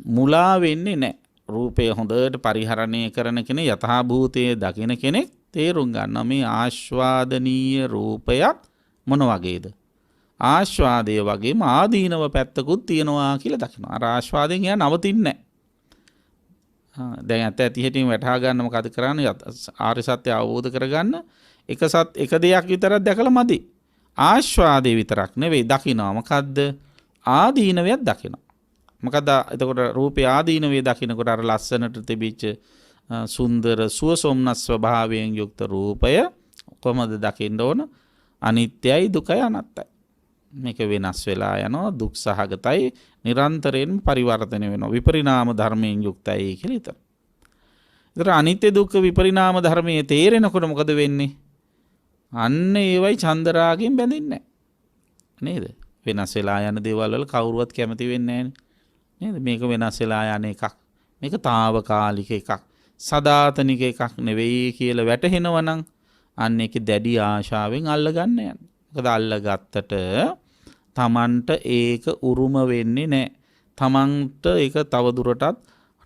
මුලා වෙන්නේ නැහැ. රූපය හොඳට පරිහරණය කරන කෙනෙක් යථාභූතයේ දකින කෙනෙක් තේරුම් ගන්නවා මේ ආස්වාදනීය රූපයක් මොන වගේද? ආස්වාදයේ වගේම ආදීනව පැත්තකුත් තියෙනවා කියලා දකිනවා. අර ආස්වාදයෙන් එයා නවතින්නේ නැහැ. දැන් ඇත්ත හැටියෙන් වටහා ගන්න මොකද කරන්නේ? ආර්ය සත්‍ය අවබෝධ කරගන්න එක දෙයක් විතරක් දැකලා මදි. ආස්වාදේ විතරක් නෙවෙයි දකිනවා. මොකද්ද? ආදීනවයක් දකිනවා. මොකද එතකොට රූපේ ආදීනවේ දකිනකොට අර ලස්සනට තිබිච්ච සුන්දර සුවසොම්නස් ස්වභාවයෙන් යුක්ත රූපය කොහොමද දකින්න ඕන? අනිත්‍යයි දුකයි අනාත්තයි. මේක වෙනස් වෙලා යනවා දුක් සහගතයි නිරන්තරයෙන් පරිවර්තනය වෙනවා විපරිණාම ධර්මයෙන් යුක්තයි කියලා හිතන. ඒතර අනිත්‍ය දුක්ඛ විපරිණාම ධර්මයේ තේරෙනකොට මොකද වෙන්නේ? අන්න ඒවයි චන්දරාගෙන් බැඳෙන්නේ නැහැ. නේද? වෙනස් වෙලා යන දේවල් වල කවුරුවත් කැමති වෙන්නේ නැහැ නේද? මේක වෙනස් වෙලා යන එකක්. මේක తాවකාලික එකක්. සදාතනික එකක් නෙවෙයි කියලා වැටහෙනවා නම් අන්න ඒකේ දැඩි ආශාවෙන් අල්ලගන්න යන්නේ. මොකද අල්ලගත්තට තමන්ට ඒක උරුම වෙන්නේ නැහැ. තමන්ට ඒක තවදුරටත්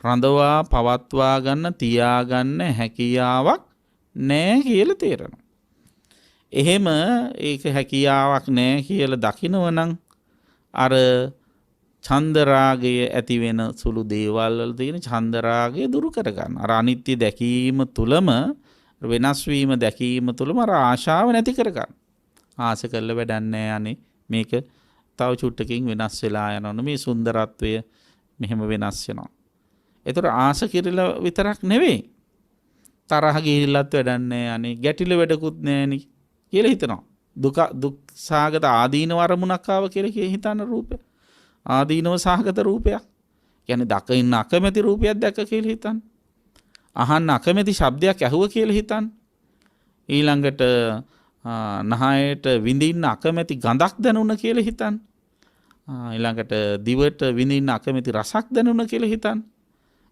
රඳවා පවත්වා ගන්න තියාගන්න හැකියාවක් නැහැ කියලා තේරෙනවා. එහෙම ඒක හැකියාවක් නැහැ කියලා දකිනවනම් අර චන්දරාගය ඇති වෙන සුළු දේවල් වල තියෙන චන්දරාගය දුරු කර ගන්න. අර අනිත්‍ය දැකීම තුලම වෙනස් වීම දැකීම තුලම අර ආශාව නැති කර ගන්න. ආස කරලා වැඩක් නැහැ අනේ මේක තව චුට්ටකින් වෙනස් වෙලා යනවා. මේ සුන්දරත්වය මෙහෙම වෙනස් වෙනවා. ඒතර ආස කිරලා විතරක් නෙවෙයි. තරහ ගිහිල්ලත් වැඩක් නැහැ අනේ ගැටිල වැඩකුත් නැහැ නේ කියලා හිතනවා. දුක් සාගත ආදීනව අරමුණක් ආව කියලා හිතන රූපය. ආදීනව සාගත රූපයක්. කියන්නේ දකින්න අකමැති රූපයක් දැක්ක කියලා හිතන්න. අහන්න අකමැති ශබ්දයක් ඇහුව කියලා හිතන්න. ඊළඟට නහයට විඳින්න අකමැති ගඳක් දැනුණ කියලා හිතන්න. ඊළඟට දිවට විඳින්න අකමැති රසක් දැනුණ කියලා හිතන්න.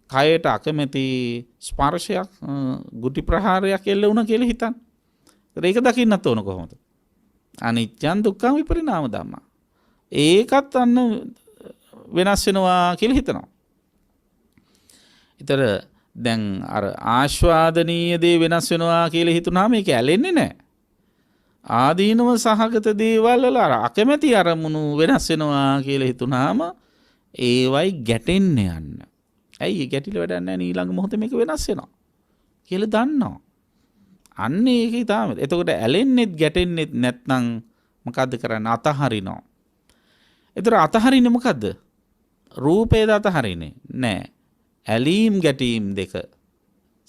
කයට අකමැති ස්පර්ශයක් ගුටි ප්‍රහාරයක් එල්ල වුණා කියලා හිතන්න. ඒක දකින්නත් ඕන කොහොමද? අනිත්‍යං දුක්ඛං විපරිණාම ධම්මා. ඒකත් අන්න වෙනස් වෙනවා කියලා හිතනවා. ඊතර දැන් අර ආස්වාදනීය දේ වෙනස් වෙනවා කියලා හිතුනහම ඒක ඇලෙන්නේ නැහැ. ආදීනව සහගත දේවල් වල අර අකමැති අරමුණු වෙනස් වෙනවා කියලා හිතුනහම ඒවයි ගැටෙන්න යන්න. ඇයි ගැටිලා වැඩක් නැහැ ඊළඟ මොහොතේ මේක වෙනස් වෙනවා කියලා දන්නවා. අන්න ඒකයි තාම. එතකොට ඇලෙන්නෙත් ගැටෙන්නෙත් නැත්නම් මොකද්ද කරන්නේ? අතහරිනවා. ඒතර අතහරින්නේ මොකද්ද? රූපේද අතහරින්නේ? නෑ. ඇලීම් ගැටීම් දෙක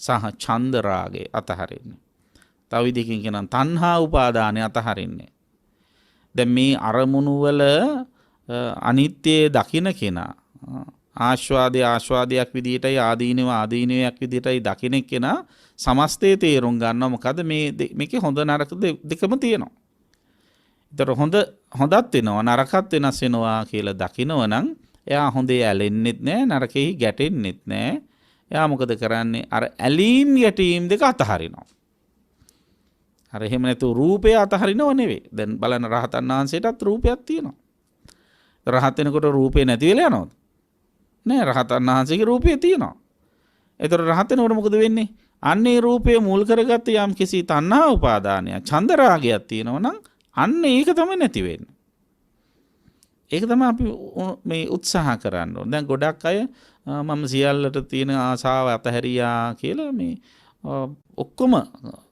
සහ ඡන්ද රාගේ අතහරින්නේ. තව විදිහකින් කියනවා තණ්හා උපාදානය අතහරින්නේ. දැන් මේ අරමුණු වල අනිත්‍ය දකින්න කෙනා ආස්වාදයක් විදිහටයි ආදීනවයක් විදිහටයි දකින්න කෙනා සමස්තයේ තේරුම් ගන්නවා මොකද මේකේ හොඳ නරක දෙකම තියෙනවා. ඒතර හොඳත් වෙනවා නරකත් වෙනස් වෙනවා කියලා දකිනවනම් එයා හොඳේ ඇලෙන්නෙත් නෑ නරකෙහි ගැටෙන්නෙත් නෑ. එයා මොකද කරන්නේ? අර ඇලීම් ගැටීම් දෙක අතහරිනවා. අර එහෙම නැතු රූපය අතහරිනව නෙවෙයි. දැන් බලන්න රහතන් වහන්සේටත් රූපයක් තියෙනවා. රහත් වෙනකොට රූපේ නැති වෙලා යනවද? නෑ රහතන් වහන්සේගේ රූපය තියෙනවා. ඒතර රහත් වෙනකොට මොකද වෙන්නේ? අන්නේ රූපය මුල් කරගත්ත යම් කිසි තණ්හා උපාදානයක් ඡන්ද රාගයක් තියෙනවා නම් අන්න ඒක තමයි නැති වෙන්නේ. ඒක තමයි අපි මේ උත්සාහ කරන්න ඕනේ. දැන් ගොඩක් අය මම සියල්ලට තියෙන ආසාව අතහැරියා කියලා මේ ඔක්කොම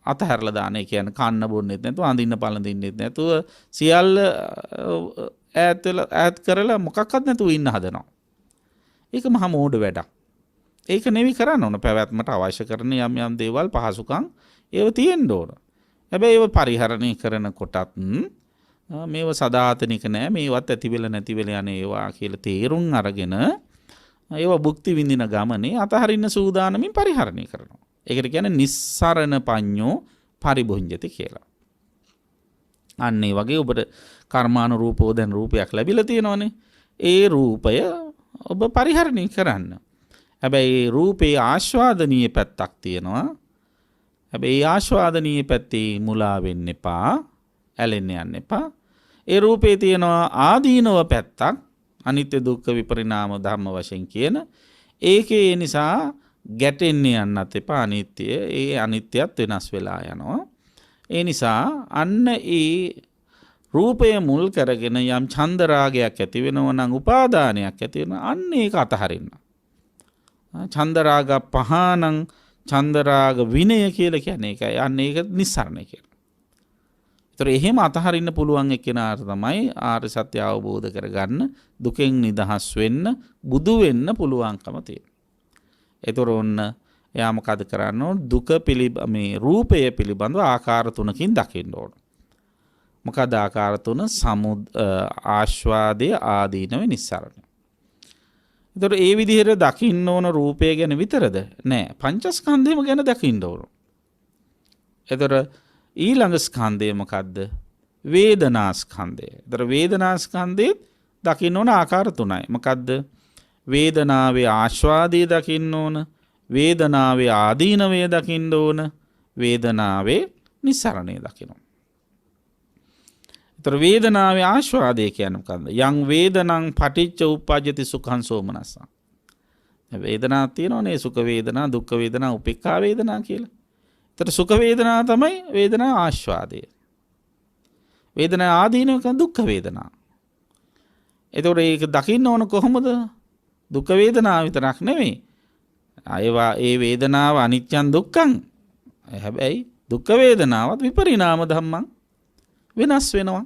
අතහැරලා දාන. ඒ කියන්නේ කන්න බොන්නෙත් නැතුව, අඳින්න පළඳින්නෙත් නැතුව සියල්ල ඈත් කරලා මොකක්වත් නැතුව ඉන්න හදනවා. ඒක මහා මෝඩ වැඩක්. ඒක නෙවෙයි කරන්න ඕන. පැවැත්මට අවශ්‍ය කරන යම් දේවල් පහසුකම් ඒව තියෙන්න ඕන. හැබැයි ඒව පරිහරණය කරනකොටත් මේව සදාතනික නෑ, මේවත් ඇති වෙලා නැති වෙලා යන ඒවා කියලා තේරුම් අරගෙන ඒව භුක්ති විඳින ගමනේ අතහරින්න සූදානමින් පරිහරණය කරනවා. ඒකට කියන්නේ නිස්සරණ පඤ්ඤෝ පරිභුඤ්ජති කියලා. අන්න ඒ වගේ ඔබට කර්මානුරූපව දැන් රූපයක් ලැබිලා තියෙනවනේ. ඒ රූපය ඔබ පරිහරණය කරන්න. හැබැයි රූපේ ආස්වාදනීය පැත්තක් තියෙනවා. හැබැයි ආස්වාදනීය පැත්තේ මුලා වෙන්න එපා, ඇලෙන්න යන්න එපා. ඒ රූපේ තියෙනවා ආදීනව පැත්තක්, අනිත්‍ය දුක්ඛ විපරිණාම ධර්ම වශයෙන් කියන. ඒකේ නිසා ගැටෙන්න යන්නත් එපා. ඒ අනිත්‍යත් වෙනස් වෙලා යනවා. ඒ නිසා අන්න ඒ රූපය මුල් කරගෙන යම් ඡන්ද රාගයක් ඇති වෙනවා නම්, උපාදානයක් ඇති වෙනවා, අන්න ඒක අතහරින්න. ඡන්ද රාග පහනං ඡන්ද රාග විනය කියලා කියන්නේ ඒකයි. අන්න ඒක නිස්සරණය කියලා. ඒතර එහෙම අතහරින්න පුළුවන් එක්කෙනාට තමයි ආර්ය සත්‍ය අවබෝධ කරගන්න, දුකෙන් නිදහස් වෙන්න, බුදු වෙන්න පුළුවන්කම තියෙන්නේ. ඒතර ඔන්න එයා මොකද කරන්න ඕන? දුක මේ රූපය පිළිබඳව ආකාර තුනකින් දකින්න ඕන. මොකද ආකාර තුන? ආස්වාදයේ ආදීනව නිස්සරණය. ඒතර ඒ විදිහට දකින්න ඕන රූපය ගැන විතරද? නෑ. පංචස්කන්ධයම ගැන දකින්න ඕන. ඒතර ඊළඟ ස්කන්ධය මොකද්ද? වේදනා ස්කන්ධය. ඒතර වේදනා ස්කන්ධේ දකින්න ඕන ආකාර තුනයි. මොකද්ද? වේදනාවේ ආස්වාදයේ දකින්න ඕන, වේදනාවේ ආදීනවය දකින්න ඕන, වේදනාවේ නිස්සරණය දකින්න ඕන. ඒතර වේදනාවේ ආස්වාදය කියන්නේ මොකද්ද? යං වේදනං පටිච්ච උප්පජ්ජති සුඛං සෝමනස්සං. වේදනාවක් තියෙනවනේ, සුඛ වේදනා, දුක්ඛ වේදනා, උපේක්ඛා වේදනා කියලා. ඒතර සුඛ වේදනා තමයි වේදනා ආස්වාදය. වේදනා ආදීනව කියන්නේ දුක්ඛ වේදනා. ඒතකොට ඒක දකින්න ඕන කොහොමද? දුක්ඛ වේදනාව විතරක් නෙමෙයි. ඒ වේදනාව අනිත්‍යං දුක්ඛං. හැබැයි දුක්ඛ වේදනාවත් විපරිණාම ධම්මං, වෙනස් වෙනවා.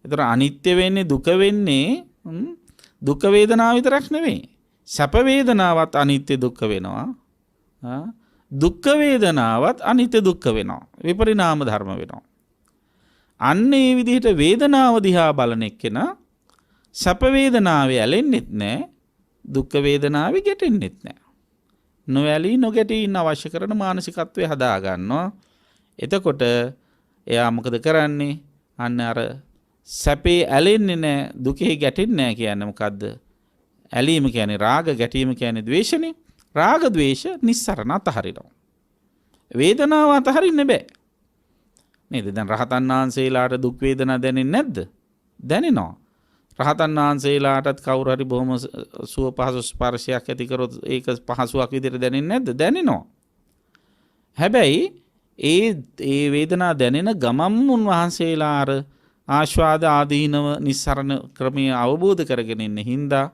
ඒතර අනිත්‍ය වෙන්නේ, දුක වෙන්නේ දුක් වේදනාව විතරක් නෙවෙයි. සැප වේදනාවත් අනිත්‍ය දුක්ඛ වෙනවා. දුක් වේදනාවත් අනිත්‍ය දුක්ඛ වෙනවා. විපරිණාම ධර්ම වෙනවා. අන්න ඒ විදිහට වේදනාව දිහා බලන එක්කෙනා සැප වේදනාවේ ඇලෙන්නෙත් නැහැ, දුක් වේදනාවේ ගැටෙන්නෙත් නැහැ. නොඇලී නොගැටී ඉන්න අවශ්‍ය කරන මානසිකත්වය හදා ගන්නවා. එතකොට එයා මොකද කරන්නේ? අන්න අර සැපේ ඇලෙන්නේ නැහැ, දුකේ ගැටෙන්නේ නැහැ කියන්නේ මොකද්ද? ඇලීම කියන්නේ රාග, ගැටීම කියන්නේ ද්වේෂනේ. රාග ද්වේෂ නිස්සරණ අතහරිනවා. වේදනාව අතහරින්න බෑ නේද? දැන් රහතන් වහන්සේලාට දුක් වේදනා දැනෙන්නේ නැද්ද? දැනෙනවා. රහතන් වහන්සේලාටත් කවුරු හරි බොහොම සුව පහසු ස්පර්ශයක් ඇති කරොත් ඒක පහසුවක් විදිහට දැනෙන්නේ නැද්ද? දැනෙනවා. හැබැයි ඒ වේදනා දැනෙන ගමම් උන්වහන්සේලා අර ආස්වාද ආදීනව නිස්සරණ ක්‍රමයේ අවබෝධ කරගෙන ඉන්න හින්දා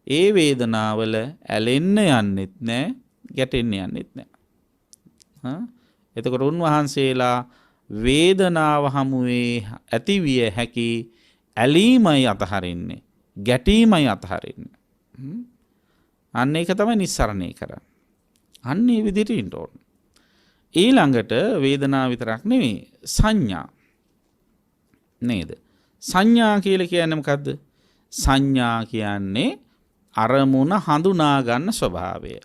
ඒ වේදනාවල ඇලෙන්න යන්නෙත් නැහැ, ගැටෙන්න යන්නෙත් නැහැ. එතකොට උන්වහන්සේලා වේදනාව හමුවේ ඇතිවිය හැකි ඇලීමයි අතහරින්නේ, ගැටීමයි අතහරින්නේ. අන්න ඒක තමයි නිස්සරණය කරන්නේ. අන්න ඒ විදිහට ඉන්න ඕන. ඊළඟට වේදනාව විතරක් නෙවෙයි, සංඥා නේද? සංඥා කියලා කියන්නේ මොකද්ද? සංඥා කියන්නේ අරමුණ හඳුනා ගන්න ස්වභාවය.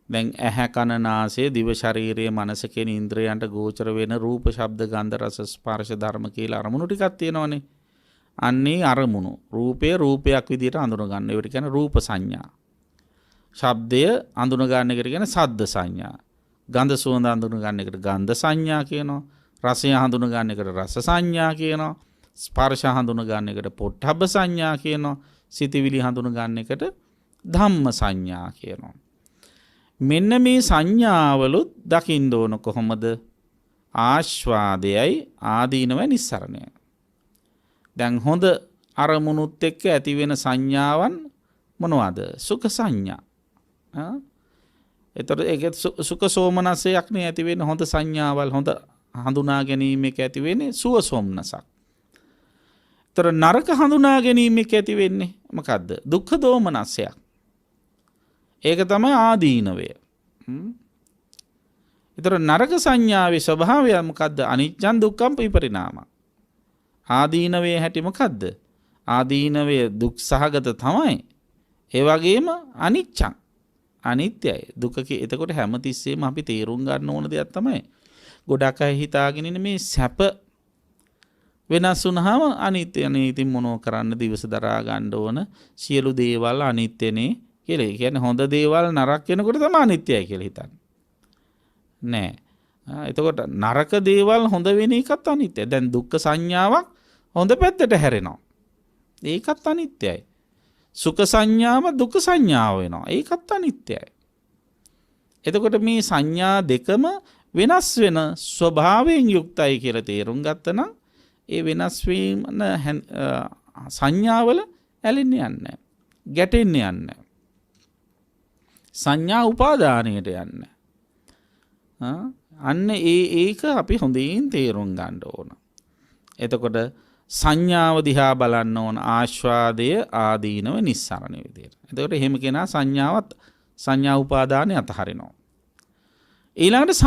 දැන් ඇහැ, කන, නාසය, දිව, ශරීරය, මනස කියන ඉන්ද්‍රයන්ට ගෝචර වෙන රූප, ශබ්ද, ගන්ධ, රස, ස්පර්ශ ධර්ම කියලා අරමුණු ටිකක් තියෙනවනේ. අන්නේ අරමුණු රූපය රූපයක් විදිහට අඳුන ගන්න. ඒකට කියන්නේ රූප සංඥා. ශබ්දය අඳුන ගන්න එකට කියන්නේ සද්ද සංඥා. ගන්ධ සුවඳ අඳුන ගන්න එකට ගන්ධ සංඥා කියනවා. රසය හඳුන ගන්න එකට රස සංඥා කියනවා. ස්පර්ශ හඳුන ගන්න එකට පොට්ටබ්බ සංඥා කියනවා. සිතවිලි හඳුන ගන්න එකට ධම්ම සංඥා කියනවා. මෙන්න මේ සංඥාවලුත් දකින්න ඕන කොහොමද? ආස්වාදයයි ආදීනවයි නිස්සරණය. දැන් හොඳ අරමුණුත් එක්ක ඇති වෙන සංඥාවන් මොනවද? සුඛ සංඥා. එතකොට ඒක සුඛ සෝමනසයක් නේ ඇති වෙන හොඳ සංඥාවල් හොඳ හඳුනා ගැනීමක ඇති වෙන්නේ සුව සෝමනසක්. ඒතර නරක හඳුනා ගැනීමක ඇති වෙන්නේ මොකද්ද? දුක්ඛ දෝමනසයක්. ඒක තමයි ආදීනවය. ඒතර නරක සංඥාවේ ස්වභාවය මොකද්ද? අනිච්චං දුක්ඛං විපරිණාමං. ආදීනවේ හැටි මොකද්ද? ආදීනවේ දුක් සහගත තමයි. ඒ වගේම අනිච්චං අනිත්‍යයි. දුක එතකොට හැමතිස්සෙම අපි තේරුම් ගන්න ඕන දෙයක් තමයි. ගොඩක් අය හිතාගෙන ඉන්නේ මේ සැප වෙනස් වුනහම අනිත්‍ය නේ. ඉතින් මොනෝ කරන්න දිවස දරා ගන්න ඕන සියලු දේවල් අනිත්‍යනේ කියලා. ඒ කියන්නේ හොඳ දේවල් නරක වෙනකොට තමයි අනිත්‍යයි කියලා හිතන්නේ. නෑ. එතකොට නරක දේවල් හොඳ වෙන එකත් අනිත්‍යයි. දැන් දුක්ඛ සංඥාවක් හොඳ පැත්තට හැරෙනවා. ඒකත් අනිත්‍යයි. සුඛ සංඥාව දුක්ඛ සංඥාව වෙනවා. ඒකත් අනිත්‍යයි. එතකොට මේ සංඥා දෙකම වෙනස් වෙන ස්වභාවයෙන් යුක්තයි කියලා තේරුම් ගත්තනම් ඒ වෙනස් වීම සංඥාවල ඇලෙන්නේ යන්නේ. ගැටෙන්නේ යන්නේ. සංඥා උපාදානයට යන්නේ. අන්න ඒක අපි හොඳින් තේරුම් ගන්න ඕන. එතකොට සංඥාව දිහා බලන්න ඕන ආස්වාදය ආදීනව නිස්සරණ විදියට. එතකොට එහෙම කෙනා සංඥා උපාදානය අතහරිනවා. ඊළඟට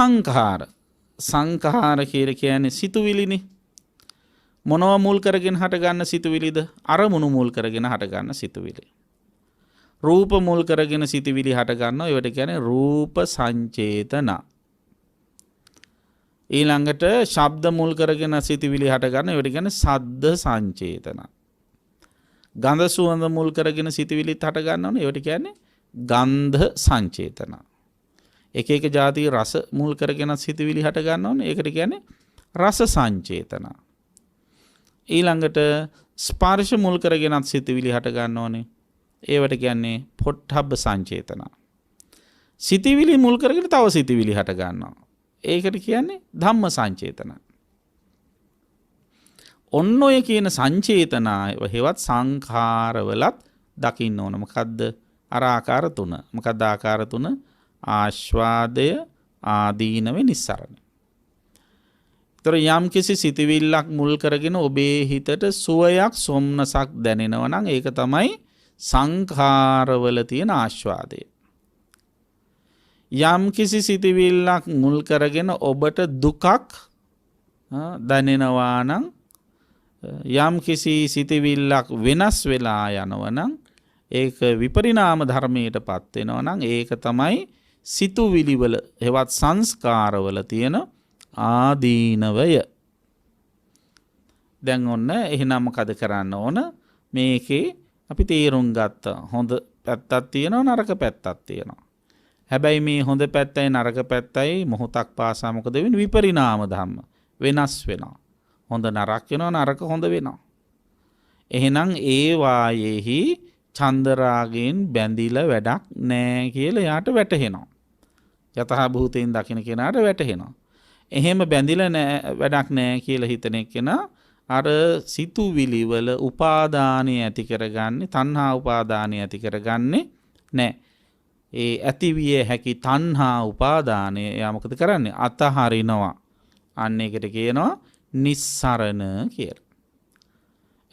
සංඛාර කියලා කියන්නේ සිතුවිලිනේ. මොනව මුල් කරගෙන හටගන්න සිතුවිලිද? අරමුණු මුල් කරගෙන හටගන්න සිතුවිලි. රූප මුල් කරගෙන සිතුවිලි හටගන්නවා. ඒවට කියන්නේ රූප සංචේතන. ඊළඟට ශබ්ද මුල් කරගෙන සිතුවිලි හටගන්න. ඒවට කියන්නේ සද්ද සංචේතන. ගන්ධ සුවඳ මුල් කරගෙන සිතුවිලිත් හටගන්නවනේ. ඒවට කියන්නේ ගන්ධ සංචේතන. එක එක જાති රස මුල් කරගෙන සිතුවිලි හටගන්නවනේ. ඒකට කියන්නේ රස සංචේතන. ඊළඟට ස්පර්ශ මුල් කරගෙන සිතුවිලි හටගන්නවනේ. ඒවට කියන්නේ පොට්ටබ්බ සංචේතන. සිතුවිලි මුල් කරගෙන තව සිතුවිලි හටගන්නවා. ඒකට කියන්නේ ධම්ම සංචේතන. ඔන්න ඔය කියන සංචේතනාව හෙවත් සංඛාරවලත් දකින්න ඕන. මොකද්ද? අර ආකාර තුන. මොකද්ද ආකාර තුන? ආස්වාදය ආදීනව නිස්සරණ. ඒතර යම් කිසි සිතවිල්ලක් මුල් කරගෙන ඔබේ හිතට සුවයක් සොම්නසක් දැනෙනවා නම් ඒක තමයි සංඛාරවල තියෙන ආස්වාදය. යම් කිසි සිතවිල්ලක් මුල් කරගෙන ඔබට දුකක් දැනෙනවා නම් යම් කිසි සිතවිල්ලක් වෙනස් වෙලා යනවා නම් ඒක විපරිණාම ධර්මයටපත් වෙනවා නම් ඒක තමයි සිතුවිලිවල හෙවත් සංස්කාරවල තියෙන ආදීනවය. දැන් ඔන්න එහෙනම් මොකද කරන්න ඕන? මේකේ අපි තේරුම් ගත්ත හොඳ පැත්තක් තියෙනවා නරක පැත්තක් තියෙනවා. හැබැයි මේ හොඳ පැත්තයි නරක පැත්තයි මොහොතක් පාසා මොකද වෙන්නේ? විපරිණාම ධම්ම වෙනස් වෙනවා. හොඳ නරක වෙනවා නරක හොඳ වෙනවා. එහෙනම් ඒ වායේහි චන්දරාගෙන් බැඳිලා වැඩක් නැහැ කියලා යාට වැටහෙනවා. යතහ භූතයෙන් දකින්න කෙනාට වැටහෙනවා. එහෙම බැඳිලා වැඩක් නැහැ කියලා හිතන කෙනා අර සිතුවිලි වල උපාදානිය ඇති කරගන්නේ තණ්හා උපාදානිය ඇති කරගන්නේ නැහැ. ඒ ඇතිවිය හැකි තණ්හා උපාදානය එයා මොකද කරන්නේ? අතහරිනවා. අන්න ඒකට කියනවා නිස්සරණ කියලා.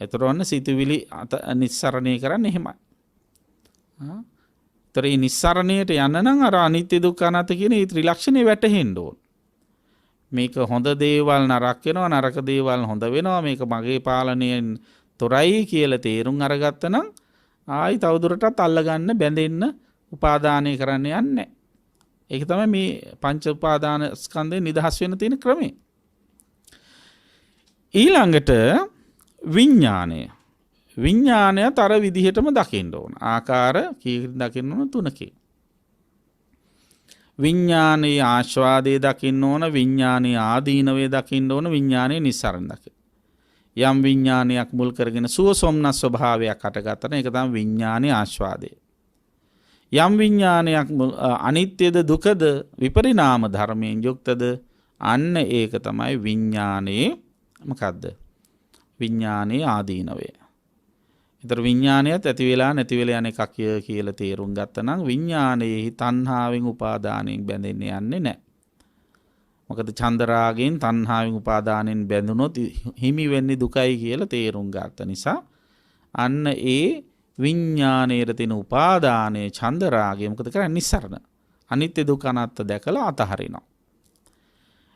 ඒතර ඔන්න සිතුවිලි නිස්සරණය කරන්නේ එහෙමයි. ඒතර මේ නිස්සරණයට යන්න නම් අර අනිත්‍ය දුක්ඛ අනාත්ම කියන මේ ත්‍රිලක්ෂණේ වැටහෙන්න ඕන. මේක හොඳ දේවල් නරක වෙනවා නරක දේවල් හොඳ වෙනවා මේක මගේ පාලනයෙන් තොරයි කියලා තේරුම් අරගත්තා නම් ආයි තවදුරටත් අල්ලගන්න බැඳෙන්න උපාදානය කරන්න යන්නේ. ඒක තමයි මේ පංච උපාදාන ස්කන්ධේ නිදහස් වෙන්න තියෙන ක්‍රමය. ඊළඟට විඥානයත් අර විදිහටම දකින්න ඕන. ආකාර කීකින් දකින්න ඕන? තුනකින්. විඥානයේ ආස්වාදයේ දකින්න ඕන, විඥානයේ ආදීනවේ දකින්න ඕන, විඥානයේ නිස්සරණ දකින්න. යම් විඥානයක් මුල් කරගෙන සුව සොම්නස් ස්වභාවයක් හටගත්තා නම් ඒක තමයි විඥානයේ ආස්වාදය. යම් විඥානයක් අනිත්‍යද දුකද විපරිණාම ධර්මයෙන් යුක්තද අන්න ඒක තමයි විඥානයේ මොකද්ද? විඥානයේ ආදීනවය. ඒතර විඥානයත් ඇති වෙලා නැති වෙලා යන එකක් කියලා තේරුම් ගත්තනම් විඥානයේ තණ්හාවෙන් උපාදානයෙන් බැඳෙන්නේ යන්නේ නැහැ. මොකද චන්දරාගෙන් තණ්හාවෙන් උපාදානෙන් බැඳුනොත් හිමි වෙන්නේ දුකයි කියලා තේරුම් ගත්ත නිසා අන්න ඒ විඥානයේ තියෙන උපාදානයේ චන්දරාගය මොකද කරන්නේ? නිස්සරණ. අනිත්‍ය දුක්ඛ අනාත්ම දැකලා අතහරිනවා.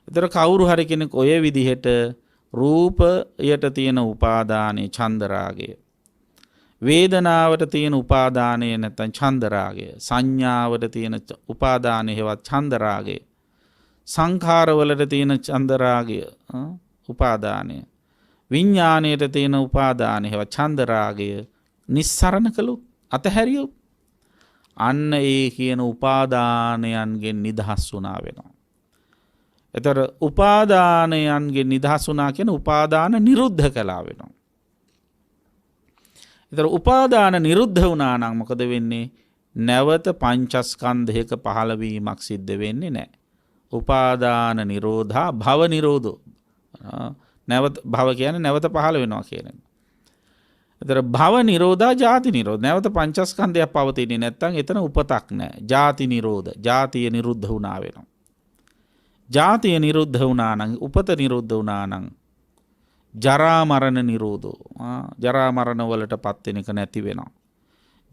ඒතර කවුරු හරි කෙනෙක් ඔය විදිහට රූපයට තියෙන උපාදානයේ චන්දරාගය, වේදනාවට තියෙන උපාදානය නැත්නම් චන්දරාගය, සංඥාවට තියෙන උපාදානය හේවත් චන්දරාගය, සංඛාරවලට තියෙන චන්දරාගය උපාදානය, විඥාණයට තියෙන උපාදානය හේවත් චන්දරාගය නිස්සරණ කළොත් අතහැරියොත් අන්න ඒ කියන උපාදානයන්ගෙන් නිදහස් වුණා වෙනවා. එතකොට උපාදානයන්ගෙන් නිදහස් වුණා කියන උපාදාන නිරුද්ධ කළා වෙනවා. එතකොට උපාදාන නිරුද්ධ වුණා නම් මොකද වෙන්නේ? නැවත පංචස්කන්ධයක පහළ වීමක් සිද්ධ වෙන්නේ නැහැ. උපාදාන නිරෝධා භව නිරෝධෝ. නැවත භව කියන්නේ නැවත පහළ වෙනවා කියන එක. එතකොට භව නිරෝධා ජාති නිරෝධ. නැවත පංචස්කන්ධයක් පවතින්නේ නැත්නම් එතන උපතක් නැහැ. ජාති නිරෝධ. ජාතිය නිරුද්ධ වුණා වෙනවා. ජාතිය නිරුද්ධ වුණා නම් උපත නිරුද්ධ වුණා නම් ජරා මරණ නිරෝධෝ. ජරා මරණ වලට පත් වෙන එක නැති වෙනවා.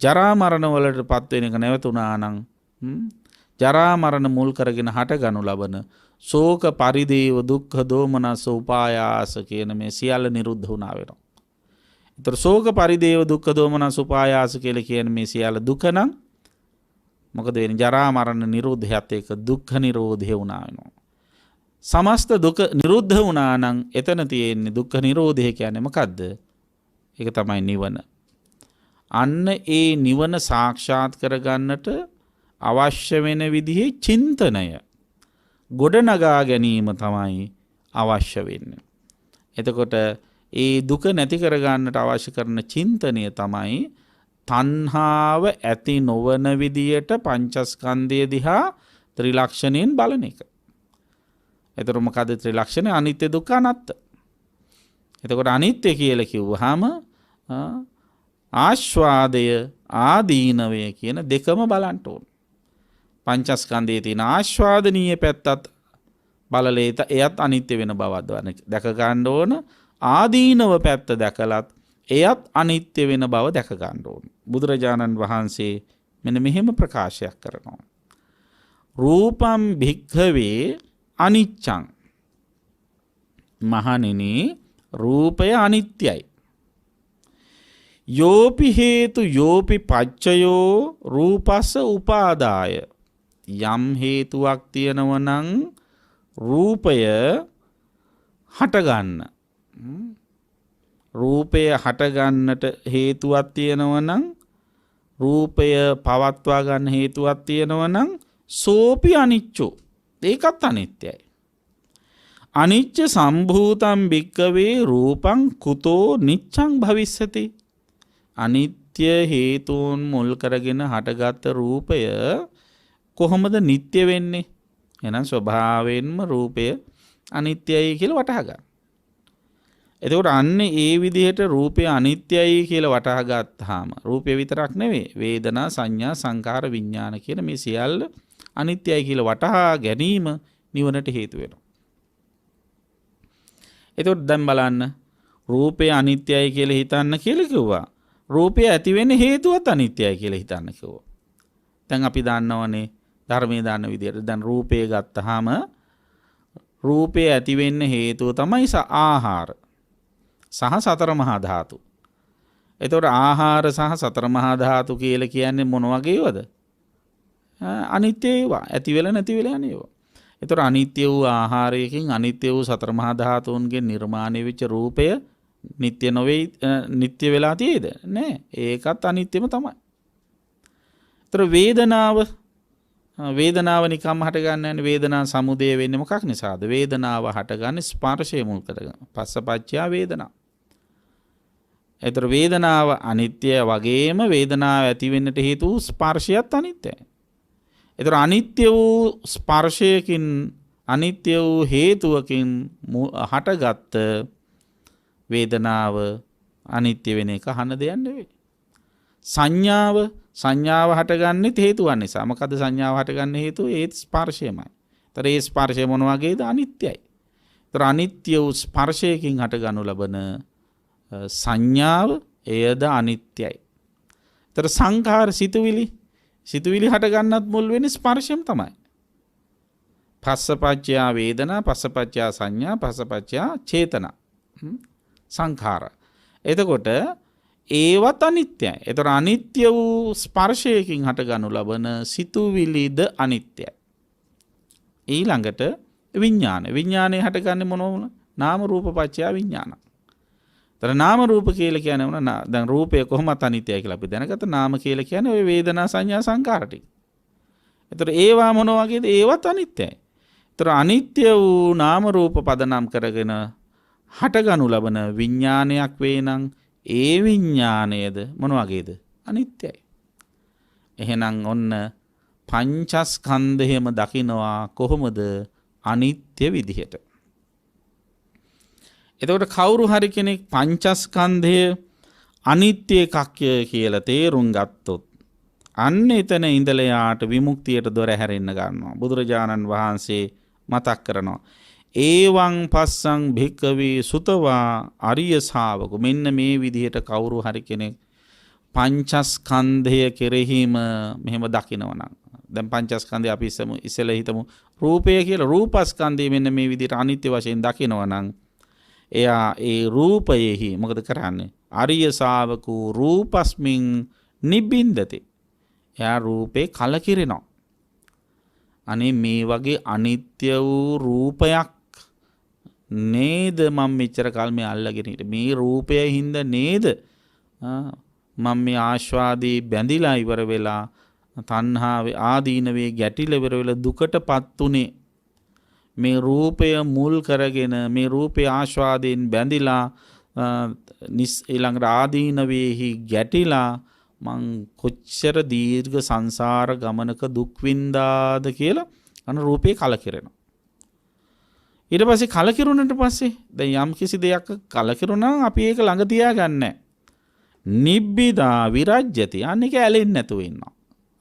ජරා මරණ වලට පත් වෙන එක නැවතුණා නම් ජරා මරණ මුල් කරගෙන හට ගනු ලබන ශෝක පරිදේව දුක්ඛ දෝමනස උපායාස කියන මේ සියල්ල නිරුද්ධ වුණා වෙනවා. ඒතර ශෝක පරිදේව දුක්ඛ දෝමනස උපායාස කියලා කියන මේ සියල්ල දුක නම් මොකද වෙන්නේ? ජරා මරණ නිරෝධයත් එක්ක දුක්ඛ නිරෝධය වුණා වෙනවා. සමස්ත දුක නිරුද්ධ වුණා නම් එතන තියෙන්නේ දුක්ඛ නිරෝධය කියන්නේ මොකද්ද? ඒක තමයි නිවන. අන්න ඒ නිවන සාක්ෂාත් කරගන්නට අවශ්‍ය වෙන විදිහේ චින්තනය ගොඩනගා ගැනීම තමයි අවශ්‍ය වෙන්නේ. එතකොට ඒ දුක නැති කරගන්නට අවශ්‍ය කරන චින්තනය තමයි තණ්හාව ඇති නොවන විදියට පංචස්කන්ධය දිහා ත්‍රිලක්ෂණයෙන් බලන එක. එතකොට මොකද ත්‍රිලක්ෂණය? අනිත්‍ය දුක්ඛ අනාත්ම. එතකොට අනිත්‍ය කියලා කිව්වහම ආස්වාදය ආදීනවය කියන දෙකම බලන්න ඕන. පංචස්කන්ධයේ තියෙන ආස්වාදනීය පැත්තත් බලලා එයත් අනිත්‍ය වෙන බවක් දැක ගන්න ඕන. ආදීනව පැත්ත දැකලත් එයත් අනිත්‍ය වෙන බව දැක ගන්න ඕන. බුදුරජාණන් වහන්සේ මෙන්න මෙහෙම ප්‍රකාශයක් කරනවා. රූපම් භික්ඛවේ අනිච්ඡං. මහණෙනි රූපය අනිත්‍යයි. යෝපි හේතු යෝපි පච්චයෝ රූපස්ස උපාදාය. යම් හේතුවක් තියෙනව නම් රූපය හටගන්න. රූපය හටගන්නට හේතුවක් තියෙනව නම් රූපය පවත්වා ගන්න හේතුවක් තියෙනව නම් සෝපි අනිච්චෝ. ඒකත් අනිත්‍යයි. අනිච්ච සම්භූතම් භික්කවේ රූපං කුතෝ නිච්ඡං භවිස්සති. අනිත්‍ය හේතුන් මුල් කරගෙන හටගත් රූපය කොහොමද නිට්ටය වෙන්නේ? එහෙනම් ස්වභාවයෙන්ම රූපය අනිත්‍යයි කියලා වටහා ගන්න. එතකොට අන්න ඒ විදිහට රූපය අනිත්‍යයි කියලා වටහා ගත්තාම රූපය විතරක් නෙවෙයි වේදනා සංඥා සංකාර විඥාන කියන මේ සියල්ල අනිත්‍යයි කියලා වටහා ගැනීම නිවනට හේතු වෙනවා. එතකොට දැන් බලන්න රූපය අනිත්‍යයි කියලා හිතන්න කියලා කිව්වා. රූපය ඇති වෙන්න හේතුවත් අනිත්‍යයි කියලා හිතන්න කිව්වා. දැන් අපි දන්නවනේ ධර්මයේ දාන විදිහට දැන් රූපය ගත්තාම රූපය ඇති වෙන්න හේතුව තමයි ආහාර සහ සතර මහා ධාතු. එතකොට ආහාර සහ සතර මහා ධාතු කියලා කියන්නේ මොන වගේවද? අනිත්‍ය ඒවා. ඇති වෙලා නැති වෙලා යන ඒවා. එතකොට අනිත්‍ය වූ ආහාරයකින් අනිත්‍ය වූ සතර මහා ධාතුන්ගෙන් නිර්මාණය වෙච්ච රූපය නිට්ටය නොවේ නිට්ටය වෙලා තියෙද? නෑ. ඒකත් අනිත්‍යම තමයි. ඒතර වේදනාව නිකම්ම හටගන්නේ නැහැ. වේදනා සමුදය වෙන්නේ මොකක් නිසාද? වේදනාව හටගන්නේ ස්පර්ශය මුල් කරගෙන. පස්සපච්චය වේදනා. ඒතර වේදනාව අනිත්‍ය වගේම වේදනාව ඇති වෙන්නට හේතු ස්පර්ශයත් අනිත්‍යයි. ඒතර අනිත්‍ය වූ ස්පර්ශයකින් අනිත්‍ය වූ හේතුවකින් හටගත්ත වේදනාව අනිත්‍ය වෙන එක අහන්න දෙයක් නෙවෙයි. සංඥාව හටගන්නේ හේතුවක් නිසා. මොකද සංඥාව හටගන්න හේතුව ඒ ස්පර්ශයමයි. ඒතර ඒ ස්පර්ශය මොන වගේද? අනිත්‍යයි. ඒතර අනිත්‍ය වූ ස්පර්ශයකින් හටගනු ලබන සංඥාව එයද අනිත්‍යයි. ඒතර සංඛාර සිතුවිලි හටගන්නත් මුල් වෙන්නේ ස්පර්ශයෙන් තමයි. පස්සපච්චය වේදනා, පස්සපච්චය සංඥා, පස්සපච්චය චේතනා. සංඛාර. එතකොට ඒවත් අනිත්‍යයි. ඒතර අනිත්‍ය වූ ස්පර්ශයකින් හටගනු ලබන සිතුවිලිද අනිත්‍යයි. ඊළඟට විඥානය හටගන්නේ මොනවද? නාම රූප පත්‍ය විඥාන. ඒතර නාම රූප කියලා කියන්නේ මොන? දැන් රූපය කොහොමද අනිත්‍යයි කියලා අපි දැනගත්ත. නාම කියලා කියන්නේ ওই වේදනා සංඥා සංකාර ටික. ඒතර ඒවා මොන වගේද? ඒවත් අනිත්‍යයි. ඒතර අනිත්‍ය වූ නාම රූප පදනම් කරගෙන හටගනු ලබන විඥානයක් වේ නම් ඒ විඥානයද මොන වගේද? අනිත්‍යයි. එහෙනම් ඔන්න පංචස්කන්ධයම දකිනවා කොහොමද? අනිත්‍ය විදිහට. එතකොට කවුරු හරි කෙනෙක් පංචස්කන්ධය අනිත්‍ය එකක් කියලා තේරුම් ගත්තොත් අන්න එතන ඉඳලා යාට විමුක්තියට දොර හැරෙන්න ගන්නවා. බුදුරජාණන් වහන්සේ මතක් කරනවා. ඒවං පස්සං භික්කවේ සුතවා අරිය ශාවකෝ. මෙන්න මේ විදිහට කවුරු හරි කෙනෙක් පංචස්කන්ධය කෙරෙහිම මෙහෙම දකිනවනම්, දැන් පංචස්කන්ධය අපි ඉස්සෙල්ලා හිතමු රූපය කියලා. රූපස්කන්ධය මෙන්න මේ විදිහට අනිත්‍ය වශයෙන් දකිනවනම් එයා ඒ රූපයෙහි මොකද කරන්නේ? අරිය ශාවකෝ රූපස්මින් නිබ්බින්දති. එයා රූපේ කලකිරෙනවා. අනේ මේ වගේ අනිත්‍ය වූ රූපයක් නේද මම මෙච්චර කල් මේ අල්ලගෙන හිටියේ. මේ රූපය හින්දා නේද මම මේ ආස්වාදී බැඳිලා ඉවර වෙලා තණ්හාවේ ආදීනවේ ගැටිලා ඉවර වෙලා දුකටපත් උනේ. මේ රූපය මුල් කරගෙන මේ රූපේ ආස්වාදයෙන් බැඳිලා ඊළඟට ආදීනවේහි ගැටිලා මං කොච්චර දීර්ඝ සංසාර ගමනක දුක් විඳාද කියලා අන රූපේ කලකිරෙනවා. ඊට පස්සේ කලකිරුණාට පස්සේ දැන් යම් කිසි දෙයක් කලකිරුණා අපි ඒක ළඟ තියාගන්නේ. නිබ්බිදා විරජ්‍යති. අනික ඇලෙන්නේ නැතුව ඉන්නවා.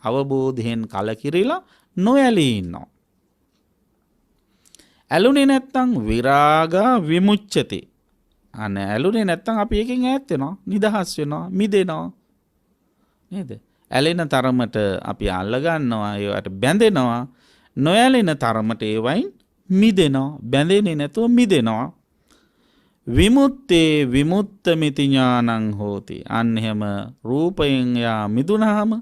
අවබෝධයෙන් කලකිරිලා නොඇලී ඉන්නවා. ඇලුනේ නැත්තම් විරාගා විමුච්ඡති. අනේ ඇලුනේ නැත්තම් අපි එකෙන් ඈත් වෙනවා, නිදහස් වෙනවා, මිදෙනවා. නේද? ඇලෙන තරමට අපි අල්ල ගන්නවා, ඒවට බැඳෙනවා. නොඇලෙන තරමට ඒවයින් මිදෙනවා, බැඳෙන්නේ නැතුව මිදෙනවා. විමුත්තේ විමුත්තමිති ඥානං හෝති. අන්න එහෙම රූපයෙන් යා මිදුනහම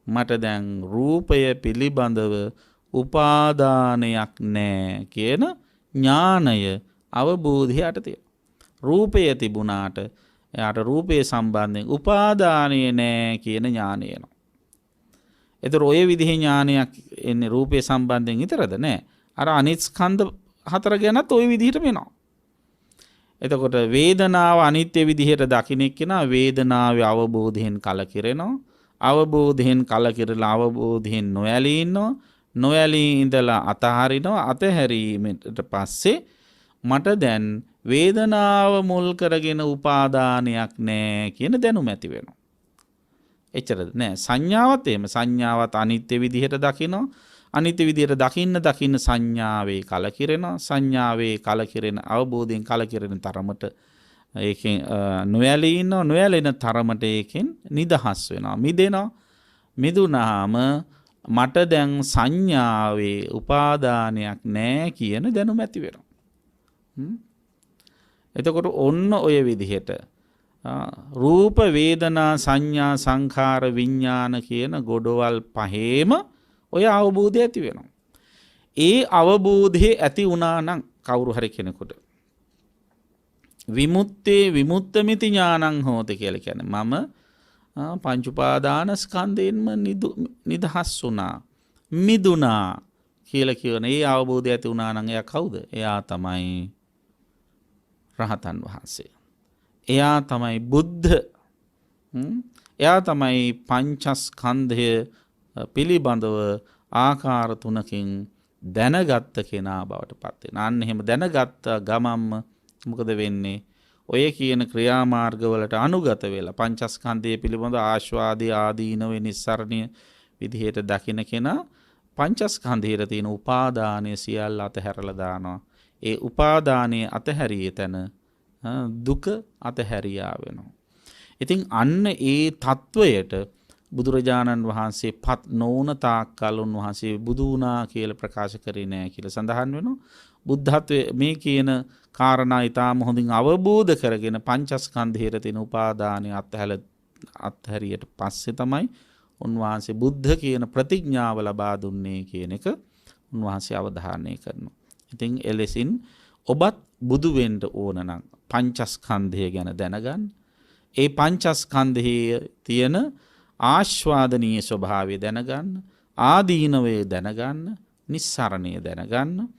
මට දැන් රූපය පිළිබඳව උපාදානයක් නැහැ කියන ඥානය අවබෝධයට තියෙනවා. රූපය තිබුණාට එයාට රූපය සම්බන්ධයෙන් උපාදානය නැහැ කියන ඥානය එනවා. ඒතර ඔය විදිහේ ඥානයක් එන්නේ රූපය සම්බන්ධයෙන් විතරද? නැහැ. අර අනිත් ස්කන්ධ හතර ගැනත් ওই විදිහටම එනවා. එතකොට වේදනාව අනිත්‍ය විදිහට දකින්න එක්කෙනා වේදනාවේ අවබෝධයෙන් කලකිරෙනවා. අවබෝධයෙන් කලකිරලා අවබෝධයෙන් නොඇලී ඉන්නවා. නොඇලී ඉඳලා අතහරිනවා. අතහැරීමට පස්සේ මට දැන් වේදනාව මුල් කරගෙන උපාදානයක් නැහැ කියන දැනුම ඇති වෙනවා. එච්චරද? නෑ. සංඥාවත් එහෙම. සංඥාවත් අනිත්‍ය විදිහට දකිනවා. අනිත්‍ය විදිහට දකින්න සංඥාවේ කලකිරෙනවා. සංඥාවේ කලකිරෙන අවබෝධයෙන් කලකිරෙන තරමට ඒකෙන් නොඇලී ඉන්නවා. නොඇලෙන තරමට ඒකෙන් නිදහස් වෙනවා. මිදෙනවා. මිදුනහම මට දැන් සංඥාවේ උපාදානයක් නැහැ කියන දැනුම ඇති වෙනවා. එතකොට ඔන්න ඔය විදිහට රූප වේදනා සංඥා සංඛාර විඥාන කියන ගොඩවල් පහේම ඔය අවබෝධය ඇති වෙනවා. ඒ අවබෝධය ඇති වුණා නම් කවුරු හරි කෙනෙකුට විමුත්තේ විමුත්තමිති ඥානං හෝති කියලා කියන්නේ මම පංච උපාදාන ස්කන්ධයෙන්ම නිදහස් වුණා, මිදුණා කියලා කියන ඒ අවබෝධය ඇති වුණා නම් එයා කවුද? එයා තමයි රහතන් වහන්සේ. එයා තමයි බුද්ධ. එයා තමයි පංචස්කන්ධය පිළිබඳව ආකාර තුනකින් දැනගත්ත කෙනා බවට පත් වෙනවා. අන්න එහෙම දැනගත්ත ගමම්ම මොකද වෙන්නේ? ඔය කියන ක්‍රියාමාර්ගවලට අනුගත වෙලා පංචස්කන්ධය පිළිබඳ ආස්වාදී ආදීනව නිස්සරණීය විදිහට දකින කෙනා පංචස්කන්ධයේ තියෙන උපාදානය සියල්ල අතහැරලා දානවා. ඒ උපාදානයේ අතහැරියේ තැන දුක අතහැරියා වෙනවා. ඉතින් අන්න ඒ තත්වයට බුදුරජාණන් වහන්සේ පත් නොවන තාක්කල් උන්වහන්සේ බුදු වුණා කියලා ප්‍රකාශ කරේ නැහැ කියලා සඳහන් වෙනවා. බුද්ධත්වයේ මේ කියන කාරණා ඊටාම හොඳින් අවබෝධ කරගෙන පංචස්කන්ධයේ තියෙන උපාදානය අත්හැරියට පස්සේ තමයි උන්වහන්සේ බුද්ධ කියන ප්‍රතිඥාව ලබා දුන්නේ කියන එක උන්වහන්සේ අවධාරණය කරනවා. ඉතින් එලෙසින් ඔබත් බුදු වෙන්න ඕන නම් පංචස්කන්ධය ගැන දැනගන්න. ඒ පංචස්කන්ධයේ තියෙන ආස්වාදනීය ස්වභාවය දැනගන්න, ආදීනවේ දැනගන්න, නිස්සරණය දැනගන්න.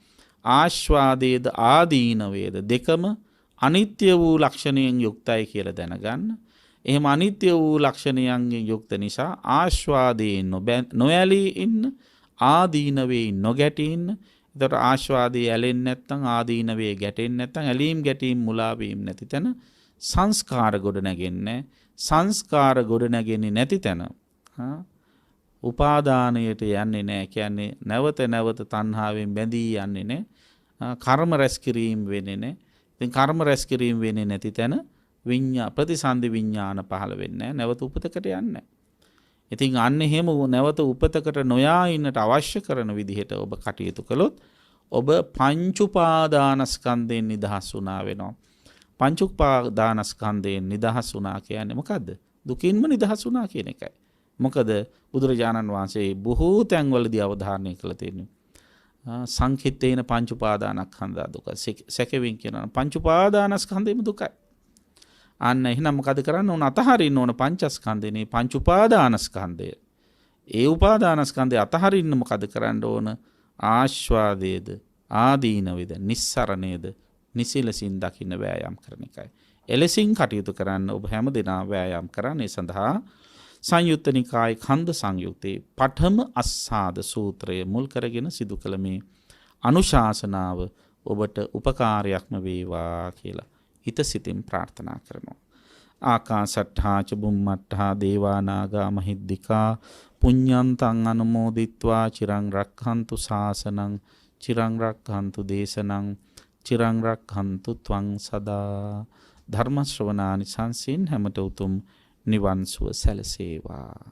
ආස්වාදයේද ආදීනවේද දෙකම අනිත්‍ය වූ ලක්ෂණයෙන් යුක්තයි කියලා දැනගන්න. එහෙම අනිත්‍ය වූ ලක්ෂණයන්ගෙන් යුක්ත නිසා ආස්වාදයෙන් නොඇලී ඉන්න, ආදීනවේ නොගැටී ඉන්න. එතකොට ආස්වාදයේ ඇලෙන්නේ නැත්නම්, ආදීනවේ ගැටෙන්නේ නැත්නම්, ඇලීම් ගැටීම් මුලා වීම නැති තැන සංස්කාර ගොඩ නැගෙන්නේ. සංස්කාර ගොඩ නැගෙන්නේ නැති තැන උපාදානයට යන්නේ නැහැ. කියන්නේ නැවත නැවත තණ්හාවෙන් බැඳී යන්නේ නැහැ. කර්ම රැස් කිරීම වෙන්නේ නැහැ. ඉතින් කර්ම රැස් කිරීම වෙන්නේ නැති තැන ප්‍රතිසන්දි විඥාන පහළ වෙන්නේ නැහැ. නැවත උපතකට යන්නේ නැහැ. ඉතින් අන්න එහෙම නැවත උපතකට නොයා ඉන්නට අවශ්‍ය කරන විදිහට ඔබ කටයුතු කළොත් ඔබ පංච උපාදානස්කන්ධයෙන් නිදහස් වුණා වෙනවා. පංච උපාදානස්කන්ධයෙන් නිදහස් වුණා කියන්නේ මොකද්ද? දුකින්ම නිදහස් වුණා කියන එකයි. මොකද බුදුරජාණන් වහන්සේ බොහෝ තැන්වලදී අවධාරණය කළ තියෙනවා. සංකිට්ඨේන පංච උපාදානස්කන්ධා දුක. සැකෙමින් කියනවා පංච උපාදානස්කන්ධෙම දුකයි. අන්න එහෙනම් මොකද කරන්න ඕන? අතහරින්න ඕන පංචස්කන්ධේ පංච උපාදානස්කන්ධය. ඒ උපාදානස්කන්ධය අතහරින්න මොකද කරන්න ඕන? ආස්වාදයේද ආදීනවේද නිස්සරණයේද නිසිලසින් දකින්න වෑයම් කරන එකයි. එලෙසින් කටයුතු කරන්න ඔබ හැම දිනම වෑයම් කරන්නේ සඳහා සංයුත්ත නිකායේ ඛණ්ඩ සංයුත්තේ පඨම අස්සාද සූත්‍රය මුල් කරගෙන සිදු කළ මේ අනුශාසනාව ඔබට උපකාරයක්ම වේවා කියලා හිත සිතින් ප්‍රාර්ථනා කරනවා. ආකාසට්ඨා ච බුම්මට්ඨා දේවා නාග මහිද්దికා පුඤ්ඤන්තං අනුමෝදිත්වා චිරං රක්ඛන්තු ශාසනං චිරං රක්ඛන්තු දේශනං චිරං රක්ඛන්තු ත්වං සදා. ධර්ම ශ්‍රවණානි සංසින් හැමත උතුම් නිවන් සුව සැලසේවා.